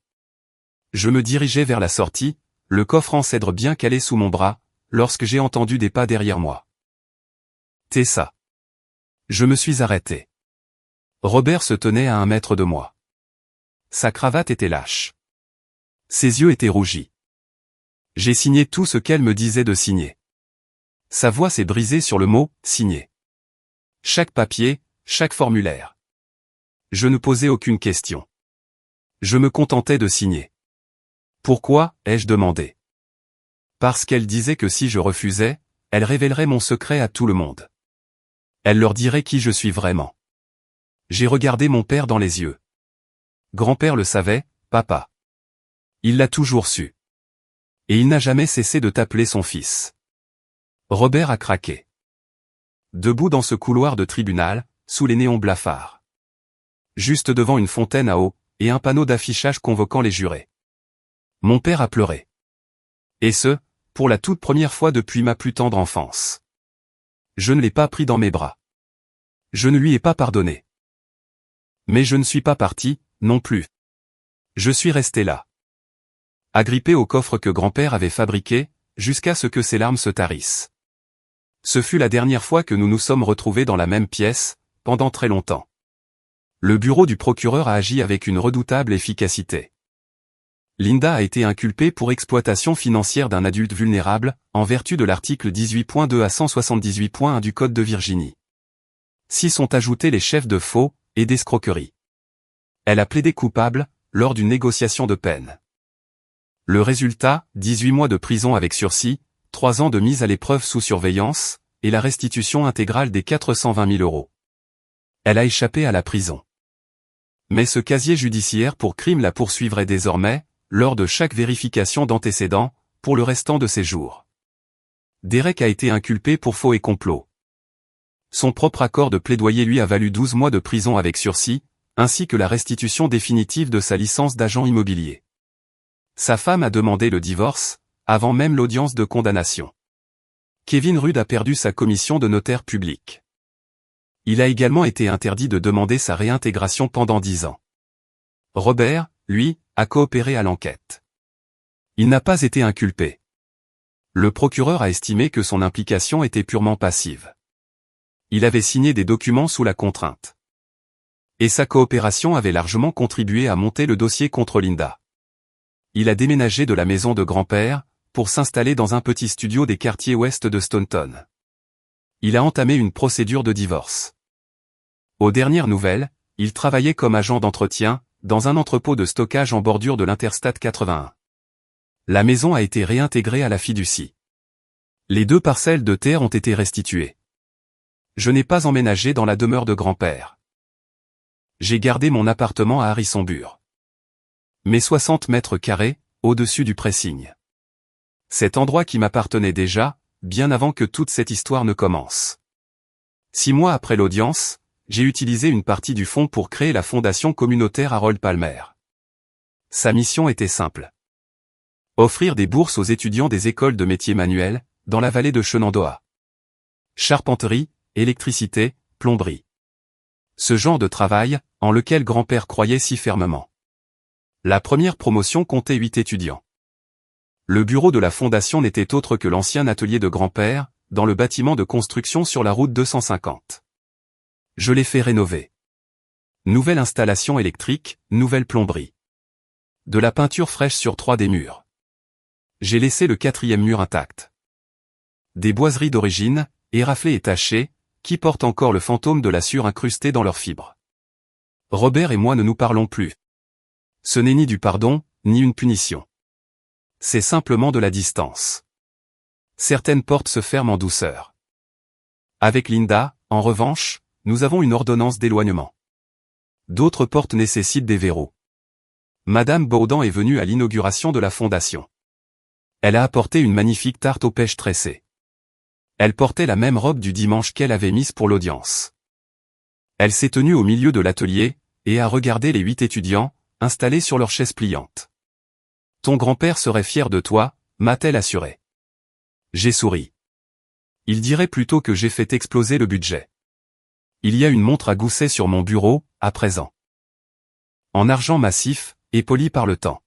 Je me dirigeais vers la sortie, le coffre en cèdre bien calé sous mon bras, lorsque j'ai entendu des pas derrière moi. Tessa. Je me suis arrêté. Robert se tenait à 1 mètre de moi. Sa cravate était lâche. Ses yeux étaient rougis. J'ai signé tout ce qu'elle me disait de signer. Sa voix s'est brisée sur le mot « signer ». Chaque papier, chaque formulaire. Je ne posais aucune question. Je me contentais de signer. Pourquoi, ai-je demandé? Parce qu'elle disait que si je refusais, elle révélerait mon secret à tout le monde. Elle leur dirait qui je suis vraiment. J'ai regardé mon père dans les yeux. Grand-père le savait, papa. Il l'a toujours su. Et il n'a jamais cessé de t'appeler son fils. Robert a craqué. Debout dans ce couloir de tribunal, sous les néons blafards. Juste devant une fontaine à eau, et un panneau d'affichage convoquant les jurés. Mon père a pleuré. Et ce, pour la toute première fois depuis ma plus tendre enfance. Je ne l'ai pas pris dans mes bras. Je ne lui ai pas pardonné. Mais je ne suis pas parti, non plus. Je suis resté là. Agrippé au coffre que grand-père avait fabriqué, jusqu'à ce que ses larmes se tarissent. Ce fut la dernière fois que nous nous sommes retrouvés dans la même pièce, pendant très longtemps. Le bureau du procureur a agi avec une redoutable efficacité. Linda a été inculpée pour exploitation financière d'un adulte vulnérable, en vertu de l'article 18.2 à 178.1 du Code de Virginie. S'y sont ajoutés les chefs de faux et d'escroquerie. Elle a plaidé coupable, lors d'une négociation de peine. Le résultat, 18 mois de prison avec sursis, 3 ans de mise à l'épreuve sous surveillance, et la restitution intégrale des 420 000 euros. Elle a échappé à la prison. Mais ce casier judiciaire pour crime la poursuivrait désormais, lors de chaque vérification d'antécédents, pour le restant de ses jours. Derek a été inculpé pour faux et complot. Son propre accord de plaidoyer lui a valu 12 mois de prison avec sursis, ainsi que la restitution définitive de sa licence d'agent immobilier. Sa femme a demandé le divorce, avant même l'audience de condamnation. Kevin Rudd a perdu sa commission de notaire public. Il a également été interdit de demander sa réintégration pendant 10 ans. Robert, lui, a coopéré à l'enquête. Il n'a pas été inculpé. Le procureur a estimé que son implication était purement passive. Il avait signé des documents sous la contrainte. Et sa coopération avait largement contribué à monter le dossier contre Linda. Il a déménagé de la maison de grand-père, pour s'installer dans un petit studio des quartiers ouest de Staunton. Il a entamé une procédure de divorce. Aux dernières nouvelles, il travaillait comme agent d'entretien, dans un entrepôt de stockage en bordure de l'Interstate 81. La maison a été réintégrée à la fiducie. Les 2 parcelles de terre ont été restituées. Je n'ai pas emménagé dans la demeure de grand-père. J'ai gardé mon appartement à Harrisonburg. Mes 60 mètres carrés, au-dessus du pressing. Cet endroit qui m'appartenait déjà, bien avant que toute cette histoire ne commence. 6 mois après l'audience, j'ai utilisé une partie du fonds pour créer la fondation communautaire Harold Palmer. Sa mission était simple. Offrir des bourses aux étudiants des écoles de métiers manuels, dans la vallée de Shenandoah. Charpenterie, électricité, plomberie. Ce genre de travail, en lequel grand-père croyait si fermement. La première promotion comptait 8 étudiants. Le bureau de la fondation n'était autre que l'ancien atelier de grand-père, dans le bâtiment de construction sur la route 250. Je l'ai fait rénover. Nouvelle installation électrique, nouvelle plomberie. De la peinture fraîche sur 3 des murs. J'ai laissé le 4e mur intact. Des boiseries d'origine, éraflées et tachées, qui portent encore le fantôme de la sueur incrustée dans leurs fibres. Robert et moi ne nous parlons plus. Ce n'est ni du pardon, ni une punition. C'est simplement de la distance. Certaines portes se ferment en douceur. Avec Linda, en revanche, nous avons une ordonnance d'éloignement. D'autres portes nécessitent des verrous. Madame Baudin est venue à l'inauguration de la fondation. Elle a apporté une magnifique tarte aux pêches tressées. Elle portait la même robe du dimanche qu'elle avait mise pour l'audience. Elle s'est tenue au milieu de l'atelier, et a regardé les 8 étudiants, installés sur leurs chaises pliantes. Ton grand-père serait fier de toi, m'a-t-elle assuré. J'ai souri. Il dirait plutôt que j'ai fait exploser le budget. Il y a une montre à gousset sur mon bureau, à présent. En argent massif, et polie par le temps.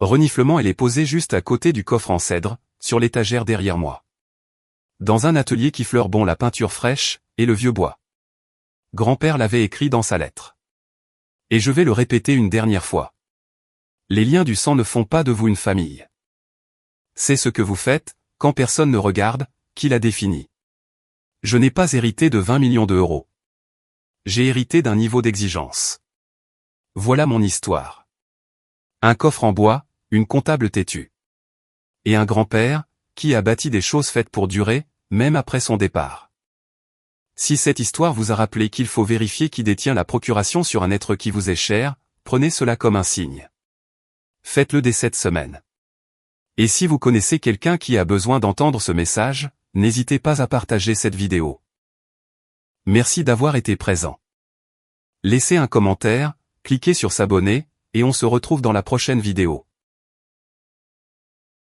Reniflement, elle est posée juste à côté du coffre en cèdre, sur l'étagère derrière moi. Dans un atelier qui fleure bon la peinture fraîche, et le vieux bois. Grand-père l'avait écrit dans sa lettre. Et je vais le répéter une dernière fois. Les liens du sang ne font pas de vous une famille. C'est ce que vous faites, quand personne ne regarde, qui l'a défini. Je n'ai pas hérité de 20 millions d'euros. J'ai hérité d'un niveau d'exigence. Voilà mon histoire. Un coffre en bois, une comptable têtue. Et un grand-père, qui a bâti des choses faites pour durer, même après son départ. Si cette histoire vous a rappelé qu'il faut vérifier qui détient la procuration sur un être qui vous est cher, prenez cela comme un signe. Faites-le dès cette semaine. Et si vous connaissez quelqu'un qui a besoin d'entendre ce message, n'hésitez pas à partager cette vidéo. Merci d'avoir été présent. Laissez un commentaire, cliquez sur s'abonner, et on se retrouve dans la prochaine vidéo.